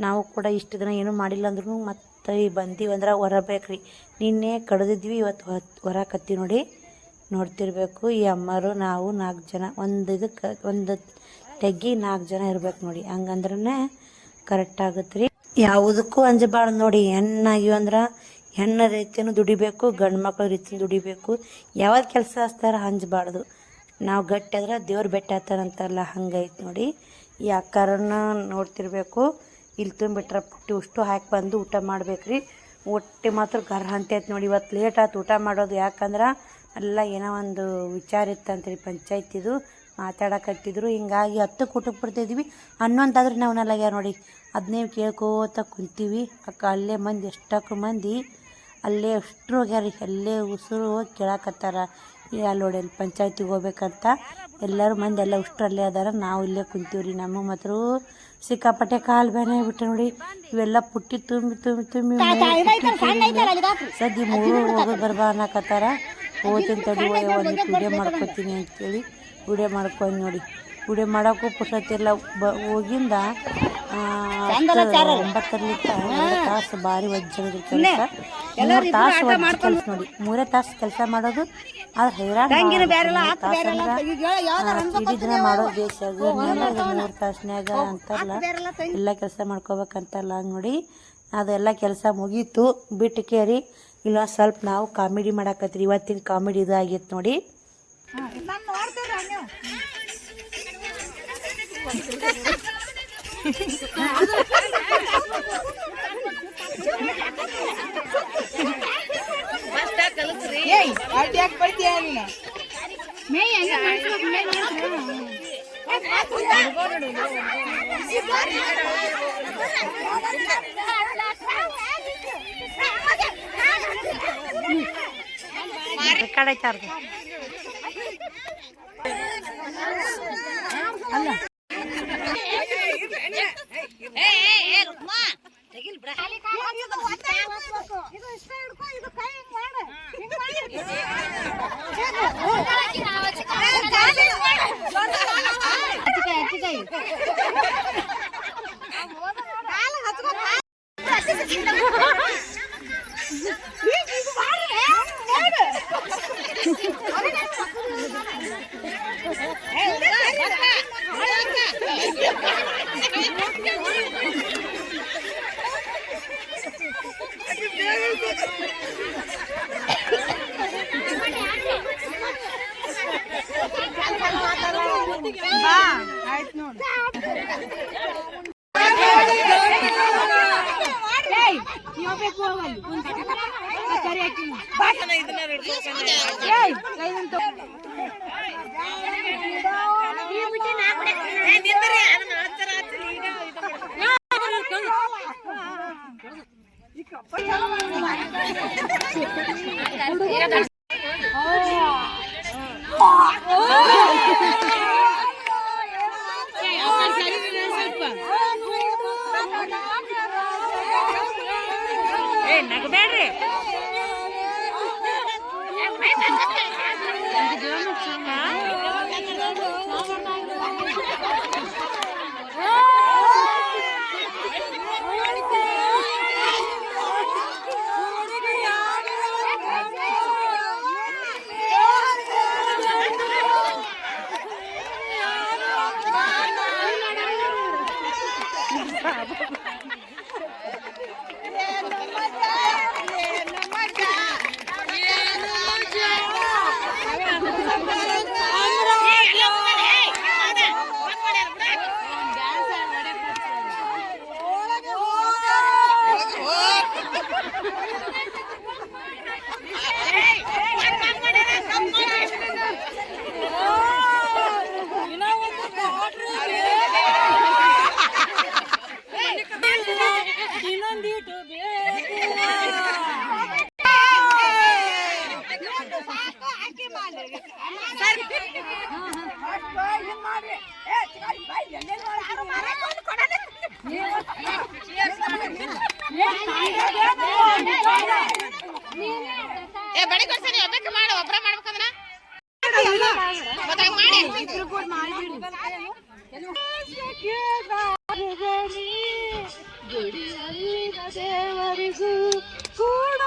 Speaker 1: ನಾವು ಕೂಡ ಇಷ್ಟು ದಿನ ಏನೂ ಮಾಡಿಲ್ಲ ಅಂದ್ರೂ ಮತ್ತೆ ಬಂದೀವಿ ಅಂದ್ರೆ ಹೊರಬೇಕ್ರಿ. ನಿನ್ನೆ ಕಡ್ದಿದ್ವಿ, ಇವತ್ತು ಹೊರಕತ್ತೀವಿ ನೋಡಿ. ನೋಡ್ತಿರ್ಬೇಕು. ಈ ಅಮ್ಮರು ನಾವು 4 ಜನ ಒಂದು ತೆಗ್ಗಿ 4 ಜನ ಇರ್ಬೇಕು ನೋಡಿ. ಹಂಗಂದ್ರೆ ಕರೆಕ್ಟ್ ಆಗುತ್ತೆ ರೀ. ಯಾವುದಕ್ಕೂ ಅಂಜಬಾರ್ದು ನೋಡಿ. ಹೆಣ್ಣಾಗಿವೆ ಅಂದ್ರೆ ಹೆಣ್ಣು ರೀತಿಯೂ ದುಡಿಬೇಕು, ಗಂಡು ಮಕ್ಳ ರೀತಿಯೂ ದುಡಿಬೇಕು. ಯಾವ್ದು ಕೆಲಸ ಹಚ್ತಾರ ಅಂಜಬಾರ್ದು. ನಾವು ಗಟ್ಟಿ ಆದ್ರೆ ದೇವ್ರು ಬೆಟ್ಟ ಆಗ್ತಾರಂತಾರಲ್ಲ, ಹಂಗೈತೆ ನೋಡಿ. ಈ ಅಕ್ಕಾರನ್ನ ನೋಡ್ತಿರ್ಬೇಕು. ಇಲ್ಲಿ ತುಂಬಿಟ್ರೆ ಪುಟ್ಟಿ ಉಷ್ಟು ಹಾಕಿ ಬಂದು ಊಟ ಮಾಡ್ಬೇಕ್ರಿ. ಹೊಟ್ಟೆ ಮಾತ್ರ ಗರ್ ಅಂತೈತೆ ನೋಡಿ. ಇವತ್ತು ಲೇಟ್ ಆಯ್ತು ಊಟ ಮಾಡೋದು. ಯಾಕಂದ್ರೆ ಎಲ್ಲ ಏನೋ ಒಂದು ವಿಚಾರ ಇತ್ತಂತ್ರಿ ಪಂಚಾಯತಿದು, ಮಾತಾಡಕತ್ತಿದ್ರು. ಹಿಂಗಾಗಿ 10ಕ್ಕೆ ಊಟಕ್ಕೆ ಬಿಡ್ತಾಯಿದ್ವಿ. 11 ಆದ್ರೆ ನಾವು ನಲ್ಲಾಗ್ಯಾರ ನೋಡಿ. ಅದನ್ನೇ ಕೇಳ್ಕೋತ ಕುಂತೀವಿ. ಅಲ್ಲೇ ಮಂದಿ ಎಷ್ಟಕ್ಕೆ ಮಂದಿ ಅಲ್ಲೇ ಅಷ್ಟ್ರು ಹೋಗ್ಯಾರ. ಅಲ್ಲೇ ಉಸಿರು ಹೋಗಿ ಕೇಳಾಕತ್ತಾರ. ಅಲ್ಲಿ ನೋಡಿ ಅಲ್ಲಿ ಪಂಚಾಯತಿಗೆ ಹೋಗ್ಬೇಕಂತ ಎಲ್ಲರೂ ಮಂದಿ ಎಲ್ಲ ಅಷ್ಟ್ರು ಅಲ್ಲೇ ಅದಾರ. ನಾವು ಇಲ್ಲೇ ಕುಂತೀವಿ ರೀ. ನಮ್ಮ ಮಾತ್ರ ಸಿಕ್ಕಾಪಟ್ಟೆ ಕಾಲು ಬೇನೆ ಆಗ್ಬಿಟ್ಟೆ ನೋಡಿ. ಇವೆಲ್ಲ ಪುಟ್ಟಿ ತುಂಬಿ ಸದ್ಯ 3 ಹೋಗೋದು ಬರ್ಬಾ ಅನ್ನಕತ್ತಾರ. ಹೋಗ್ತೀನಿ ತಡಿ ಒಂದು ವಿಡಿಯೋ ಮಾಡ್ಕೊತೀನಿ ಅಂತೇಳಿ ವಿಡಿಯೋ ಮಾಡ್ಕೊಂಡು ನೋಡಿ. ವಿಡಿಯೋ ಮಾಡೋಕ್ಕೂ ಪುರ್ಸೊತ್ತಿಲ್ಲ. ಹೋಗಿಂದ 9 ತಾಸು ಭಾರಿ ವಜ್ಜಾಗಿದ್ರು ಕೆಲಸ. 3 ತಾಸು ವಜ್ಜ ಕೆಲಸ ನೋಡಿ. 3 ತಾಸು ಕೆಲಸ ಮಾಡೋದು. ಆದ್ರೆ ಹೈರಾಣ ಇಡೀ ದಿನ ಮಾಡೋದು ಬೇಸ. 3 ತಾಸ್ನ್ಯಾಗ ಅಂತಾರಲ್ಲ ಎಲ್ಲ ಕೆಲಸ ಮಾಡ್ಕೋಬೇಕಂತಲ್ಲ, ಹಂಗೆ ನೋಡಿ. ಅದೆಲ್ಲ ಕೆಲಸ ಮುಗೀತು. ಬಿಟ್ಟು ಕೇರಿ ಇಲ್ಲ ಸ್ವಲ್ಪ ನಾವು ಕಾಮಿಡಿ ಮಾಡಾಕತ್ರಿ. ಇವತ್ತಿನ ಕಾಮಿಡಿ ಇದು ಆಗೈತೆ ನೋಡಿ. ಕಡೈತಾರ್ದು ಅಲ್ಲ ಆಯ್ತು ನೋಡಿ. ನಗಬೇಡ್ರಿ.
Speaker 3: ಬಡಿ ಕೊಡ್ಸರಿ ಒಬ್ಬಕ್ಕೆ ಮಾಡು ಒಬ್ಬರ ಮಾಡ್ಬೇಕಂದ್ರ ದೇವರಿಗೂ ಕೂಡ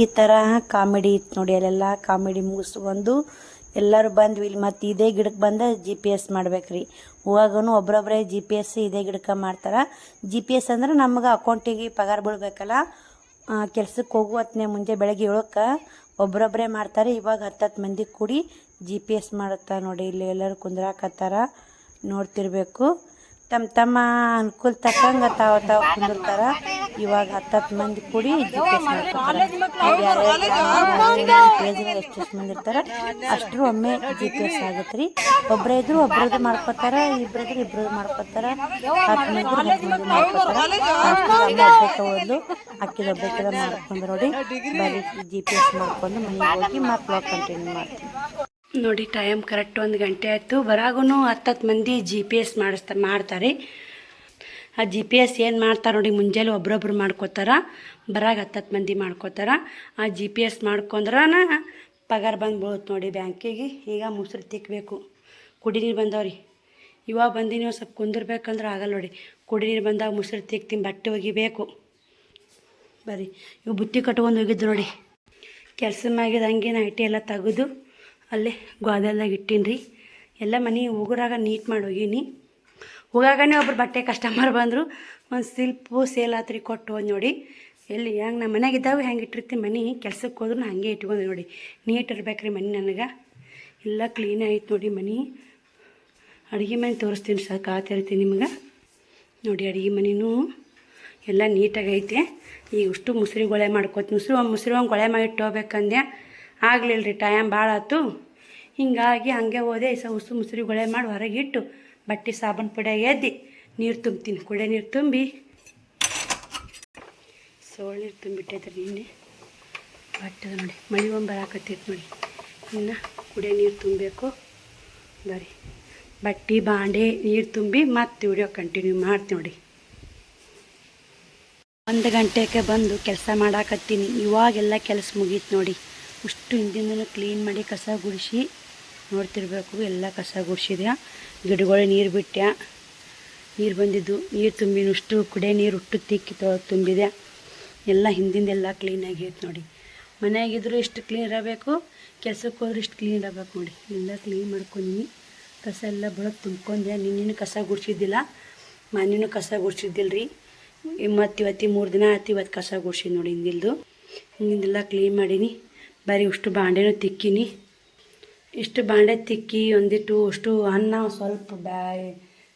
Speaker 1: ಈ ಥರ ಕಾಮಿಡಿ ಇತ್ತು ನೋಡಿ. ಅಲ್ಲೆಲ್ಲ ಕಾಮಿಡಿ ಮುಗಿಸ್ಕೊಂಡು ಎಲ್ಲರೂ ಬಂದ್ವಿ. ಇಲ್ಲಿ ಮತ್ತು ಇದೇ ಗಿಡಕ್ಕೆ ಬಂದು GPS ಮಾಡ್ಬೇಕ್ರಿ. ಹೋಗಾಗೂ ಒಬ್ರೊಬ್ಬರೇ GPS ಇದೇ ಗಿಡಕ್ಕೆ ಮಾಡ್ತಾರೆ. GPS ಅಂದ್ರೆ ನಮ್ಗೆ ಅಕೌಂಟಿಗೆ ಪಗಾರ ಬೀಳ್ಬೇಕಲ್ಲ, ಕೆಲ್ಸಕ್ಕೆ ಹೋಗು ಹೊತ್ತನೇ ಮುಂಜೆ ಬೆಳಗ್ಗೆ 7ಕ್ಕೆ ಒಬ್ರೊಬ್ಬರೇ ಮಾಡ್ತಾರೆ. ಇವಾಗ 10 ಮಂದಿ ಕೂಡಿ GPS ಮಾಡುತ್ತಾರೆ ನೋಡಿ. ಇಲ್ಲಿ ಎಲ್ಲರೂ ಕುಂದ್ರಾಕತ್ತಾರ, ನೋಡ್ತಿರ್ಬೇಕು. ತಮ್ಮ ಅನುಕೂಲ ತಕ್ಕಂಗೆ ತಾವು ಕುಂದಿರ್ತಾರೆ. ಇವಾಗ 10 ಮಂದಿ ಕೂಡಿ GPS ಮಾಡ್ತಾರೆ. ಪೇಜ್ನಾಗ ಎಷ್ಟು ಮಂದಿ ಇರ್ತಾರೆ ಅಷ್ಟರು ಒಮ್ಮೆ GPS ಆಗತ್ತೆ ರೀ. ಒಬ್ಬರೇ ಇದ್ರು ಒಬ್ರದ್ದು ಮಾಡ್ಕೊತಾರ, ಇಬ್ಬರಿದ್ರು ಇಬ್ರದ್ದು ಮಾಡ್ಕೊತಾರ, 10 ಮಂದಿ 10 ಮಂದಿ ಮಾಡ್ಕೊತಾರ. ಒಬ್ಬ ತಗೊಂಡು ಅಕ್ಕಿದ ಒಬ್ಬಕ್ಕಿದ ಮಾಡ್ಕೊಂಡು ನೋಡಿ ಬರೀ GPS ಮಾಡ್ಕೊಂಡು ಮನೆಗೆ ಹೋಗಿ ಮತ್ತೆ ಬ್ಲಾಗ್ ಕಂಟಿನ್ಯೂ ಮಾಡ್ತೀವಿ ನೋಡಿ. ಟೈಮ್ ಕರೆಕ್ಟ್ 1 ಗಂಟೆ ಆಯಿತು. ಬರಾಗೂ 10 ಮಂದಿ GPS ಮಾಡ್ತಾರೆ. ಆ GPS ಏನು ಮಾಡ್ತಾರೆ ನೋಡಿ, ಮುಂಜಾನೆ ಒಬ್ರೊಬ್ರು ಮಾಡ್ಕೋತಾರ, ಬರಾಗ 10 ಮಂದಿ ಮಾಡ್ಕೋತಾರ. ಆ GPS ಮಾಡ್ಕೊಂಡ್ರನ ಪಗಾರ ಬಂದು ಬೀಳುತ್ತೆ ನೋಡಿ ಬ್ಯಾಂಕಿಗೆ. ಈಗ ಮುಸ್ರು ತಿಕ್ಕಬೇಕು. ಕುಡಿ ನೀರು ಬಂದವ್ರಿ. ಇವಾಗ ಬಂದು ನೀವು ಸ್ವಲ್ಪ ಕುಂದಿರ್ಬೇಕಂದ್ರೆ ಆಗಲ್ಲ ನೋಡಿ. ಕುಡಿ ನೀರು ಬಂದಾಗ ಮುಸ್ರು ತಿಕ್ತೀನಿ, ಬಟ್ಟೆ ಒಗಿಬೇಕು. ಬರ್ರಿ, ಇವು ಬುತ್ತಿ ಕಟ್ಕೊಂಡು ಹೋಗಿದ್ದು ನೋಡಿ. ಕೆಲಸ ಮ್ಯಾಗಿದ ಹಂಗೆ ನೈಟಿ ಎಲ್ಲ ತೆಗೆದು ಅಲ್ಲೇ ಗೋದಲ್ದಾಗ ಇಟ್ಟೀನಿ ರೀ. ಎಲ್ಲ ಮನೆ ಹೋಗೋರಾಗ ನೀಟ್ ಮಾಡಿ ಹೋಗೀನಿ. ಹೋಗಾಗನೇ ಒಬ್ರು ಬಟ್ಟೆ ಕಸ್ಟಮರ್ ಬಂದರು. ಒಂದು ಸಿಲ್ಪು ಸೇಲ್ ಆತ್ರಿ ಕೊಟ್ಟು ಹೋದ್ ನೋಡಿ. ಎಲ್ಲಿ ಹೆಂಗೆ ನಮ್ಮ ಮನೆಯಾಗಿದ್ದಾವೆ ಹೆಂಗೆ ಇಟ್ಟಿರ್ತೀನಿ ಮನೆ, ಕೆಲ್ಸಕ್ಕೆ ಹೋದ್ರೂ ಹಾಗೆ ಇಟ್ಕೊಂಡು ನೋಡಿ. ನೀಟ್ ಇರ್ಬೇಕು ರೀ ಮನೆ. ನನಗೆ ಎಲ್ಲ ಕ್ಲೀನ್ ಆಯ್ತು ನೋಡಿ ಮನೆ. ಅಡುಗೆ ಮನೆ ತೋರಿಸ್ತೀನಿ ಸರ್, ಕಾತಿರ್ತೀನಿ ನಿಮ್ಗೆ ನೋಡಿ. ಅಡುಗೆ ಮನೆಯೂ ಎಲ್ಲ ನೀಟಾಗೈತೆ. ಈಗ ಅಷ್ಟು ಮುಸ್ರಿ ಗೊಳೆ ಮಾಡ್ಕೋತೀನಿ. ಮುಸ್ರಿ ಒಂದು ಗೊಳೆ ಮಾಡಿ ಇಟ್ಟೋಗ್ಬೇಕಂದೆ, ಆಗಲಿಲ್ಲ ರೀ, ಟೈಮ್ ಭಾಳ ಆಯ್ತು. ಹಿಂಗಾಗಿ ಹಂಗೆ ಹೋದೆ. ಉಸು ಮುಸ್ರಿ ಗೊಳೆ ಮಾಡಿ ಹೊರಗೆ ಇಟ್ಟು ಬಟ್ಟೆ ಸಾಬೂನು ಪುಡಿಯಾಗಿ ಎದ್ದು ನೀರು ತುಂಬ್ತೀನಿ. ಕುಡಿಯೋ ನೀರು ತುಂಬಿ ಸೋಳು ನೀರು ತುಂಬಿಟ್ಟೈತ್ರಿ ನಿನ್ನೆ. ಬಟ್ಟದ ನೋಡಿ ಮಳೆ ಒಂದು ಬರಾಕತ್ತೈತೆ ನೋಡಿ. ಇನ್ನು ಕುಡಿಯೋ ನೀರು ತುಂಬಬೇಕು. ಬರೀ ಬಟ್ಟೆ ಬಾಂಡೆ ನೀರು ತುಂಬಿ ಮತ್ತೆ ವಿಡಿಯೋ ಕಂಟಿನ್ಯೂ ಮಾಡ್ತೀನಿ ನೋಡಿ. 1 ಗಂಟೆಗೆ ಬಂದು ಕೆಲಸ ಮಾಡಾಕತ್ತೀನಿ. ಇವಾಗೆಲ್ಲ ಕೆಲಸ ಮುಗೀತು ನೋಡಿ. ಅಷ್ಟು ಹಿಂದಿಂದನೂ ಕ್ಲೀನ್ ಮಾಡಿ ಕಸ ಗುಡಿಸಿ ನೋಡ್ತಿರ್ಬೇಕು. ಎಲ್ಲ ಕಸ ಗುಡಿಸಿದೆ. ಗಿಡಗಳು ನೀರು ಬಿಟ್ಟೆ, ನೀರು ಬಂದಿದ್ದು ನೀರು ತುಂಬಿನ ಅಷ್ಟು ಕುಡಿಯೋ ನೀರು ಉಟ್ಟು ತಿಕ್ಕಿ ತುಂಬಿದೆ. ಎಲ್ಲ ಹಿಂದಿಂದೆಲ್ಲ ಕ್ಲೀನಾಗೈತೆ ನೋಡಿ. ಮನೆಯಾಗಿದ್ರು ಇಷ್ಟು ಕ್ಲೀನ್ ಇರಬೇಕು, ಕೆಲ್ಸಕ್ಕೆ ಹೋದ್ರೆ ಇಷ್ಟು ಕ್ಲೀನ್ ಇರಬೇಕು ನೋಡಿ. ಎಲ್ಲ ಕ್ಲೀನ್ ಮಾಡ್ಕೊಂಡಿನಿ. ಕಸ ಎಲ್ಲ ಬೆಳಗ್ಗೆ ತುಂಬ್ಕೊಂಡೆ. ನಿನ್ನೇನು ಕಸ ಗುಡಿಸಿದ್ದಿಲ್ಲ, ಮನೇನು ಕಸ ಗುಡಿಸಿದ್ದಿಲ್ಲ ರೀ. ಮತ್ತು ಇವತ್ತು 3 ದಿನ ಆಯ್ತು ಇವತ್ತು ಕಸ ಗುಡಿಸಿದ್ ನೋಡಿ. ಹಿಂದಿಂದೆಲ್ಲ ಕ್ಲೀನ್ ಮಾಡೀನಿ. ಬರೀ ಅಷ್ಟು ಬಾಂಡೆನೂ ತಿಕ್ಕಿನಿ. ಇಷ್ಟು ಬಾಂಡೆ ತಿಕ್ಕಿ ಒಂದಿಟ್ಟು ಅಷ್ಟು ಅನ್ನ, ಸ್ವಲ್ಪ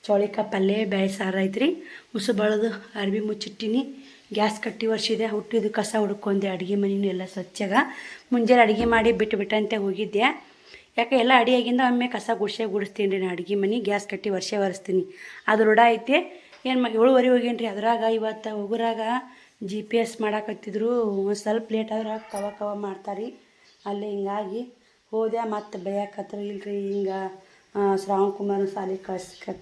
Speaker 1: ಚೌಳಿಕಾಯಿ ಪಲ್ಯ, ಬೇಳೆ ಸಾರು ಐತ್ರಿ. ಉಸು ಬಳ್ದು ಅರ್ಬಿ ಮುಚ್ಚಿಟ್ಟಿನಿ. ಗ್ಯಾಸ್ ಕಟ್ಟಿ ಒರೆಸಿದೆ. ಹುಟ್ಟಿದ್ದು ಕಸ ಹುಡ್ಕೊಂಡೆ. ಅಡುಗೆ ಮನೆಯೂ ಎಲ್ಲ ಸ್ವಚ್ಛಾಗ ಮುಂಜಾನೆ ಅಡುಗೆ ಮಾಡಿ ಬಿಟ್ಟು ಬಿಟ್ಟಂತೆ ಹೋಗಿದ್ದೆ. ಯಾಕೆ ಎಲ್ಲ ಅಡಿಯಾಗಿಂದ ಒಮ್ಮೆ ಕಸ ಗುಡಿಸ್ತೀನಿ ರೀ. ನಾನು ಅಡುಗೆ ಮನೆ ಗ್ಯಾಸ್ ಕಟ್ಟಿ ಒರೆಸ್ತೀನಿ. ಅದು ರೂಢ ಐತೆ. ಏನು 7:30 ಹೋಗೇನಿ ರೀ. ಅದ್ರಾಗ ಇವತ್ತು ಹೋಗುರಾಗ GPS ಮಾಡಾಕತ್ತಿದ್ರು. ಒಂದು ಸ್ವಲ್ಪ ಲೇಟ್ ಆದ್ರೆ ಕವ ಮಾಡ್ತಾರೆ ಅಲ್ಲಿ. ಹಿಂಗಾಗಿ ಹೋದೆ. ಮತ್ತು ಬೈಯಾಕತ್ರ ಇಲ್ರಿ ಹಿಂಗೆ ಶ್ರಾವಣ್ ಕುಮಾರ್ ಸಾಲಿ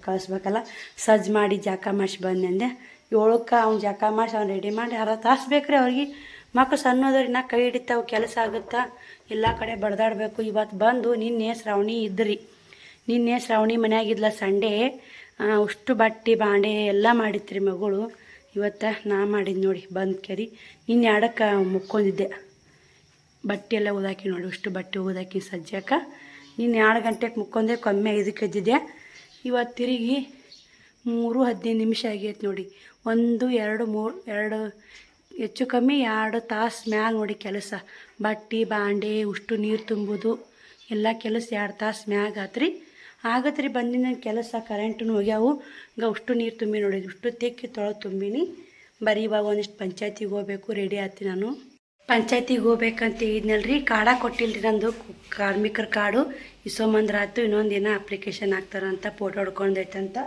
Speaker 1: ಕಳಿಸ್ಬೇಕಲ್ಲ, ಸಜ್ಜು ಮಾಡಿ ಜಾಕ ಮಾಡಿಸಿ ಬಂದೆ ಅಂದೆ. 7ಕ್ಕೆ ಅವ್ನು ಜಾಕ ಮಾಡಿಸಿ ಅವ್ನು ರೆಡಿ ಮಾಡಿ 1/2 ತಾಸು ಬೇಕು ರೀ ಅವ್ರಿಗೆ. ಮಕ್ಕಳು ಸಣ್ಣೋದ್ರಿ ನಾ ಕೈ ಹಿಡಿತಾವೆ, ಕೆಲಸ ಆಗುತ್ತಾ, ಎಲ್ಲ ಕಡೆ ಬಡ್ದಾಡಬೇಕು. ಇವತ್ತು ಬಂದು ನಿನ್ನೆ ಶ್ರಾವಣಿ ಇದ್ರಿ. ನಿನ್ನೆ ಶ್ರಾವಣಿ ಮನ್ಯಾಗಿದ್ಲ ಸಂಡೇ. ಅಷ್ಟು ಬಟ್ಟೆ ಬಾಂಡೆ ಎಲ್ಲ ಮಾಡಿತ್ರಿ ಮಗಳು. ಇವತ್ತು ನಾ ಮಾಡಿದ್ದು ನೋಡಿ ಬಂದು ಕೆರಿ. ನಿನ್ನೆ 2ಕ್ಕೆ ಮುಕ್ಕೊಂಡಿದ್ದೆ. ಬಟ್ಟೆ ಎಲ್ಲ ಓದಾಕಿ ನೋಡಿ, ಅಷ್ಟು ಬಟ್ಟೆ ಓದಾಕಿ ಸಜ್ಜಾಕ. ನಿನ್ನೆ 2 ಗಂಟೆಗೆ ಮುಕ್ಕೊಂಡೆ, ಕಮ್ಮಿ 5ಕ್ಕೆ ಎದ್ದಿದ್ದೆ. ಇವತ್ತು ತಿರುಗಿ 3:15 ಆಗೈತೆ ನೋಡಿ. 1, 2, 3 ಹೆಚ್ಚು ಕಮ್ಮಿ 2 ತಾಸು ಮ್ಯಾಗ ನೋಡಿ ಕೆಲಸ. ಬಟ್ಟೆ ಬಾಂಡೆ ಉಷ್ಟು ನೀರು ತುಂಬೋದು ಎಲ್ಲ ಕೆಲಸ 2 ತಾಸು ಮ್ಯಾಗ ಆಗತ್ರಿ. ಬಂದಿನ ಕೆಲಸ ಕರೆಂಟು ಹೋಗ್ಯಾವು. ಈಗ ಉಷ್ಟು ನೀರು ತುಂಬಿ ನೋಡಿ, ಉಷ್ಟು ತೆಕ್ಕಿ ತೊಳೆದು ತುಂಬಿನಿ. ಬರೀ ಇವಾಗ ಒಂದಿಷ್ಟು ಪಂಚಾಯತಿಗೆ ಹೋಗ್ಬೇಕು, ರೆಡಿ ಆಯ್ತು. ನಾನು ಪಂಚಾಯತಿಗೆ ಹೋಗ್ಬೇಕಂತ ಇದ್ನಲ್ರಿ. ಕಾರ್ಡ ಕೊಟ್ಟಿಲ್ರಿ ನಂದು, ಕಾರ್ಮಿಕರ ಕಾರ್ಡು ಇಸೋಮಂದ್ರ ಆಯ್ತು. ಇನ್ನೊಂದು ಏನೋ ಅಪ್ಲಿಕೇಶನ್ ಹಾಕ್ತಾರಂತ, ಫೋಟೋ ಹೊಡ್ಕೊಂಡೈತಂತ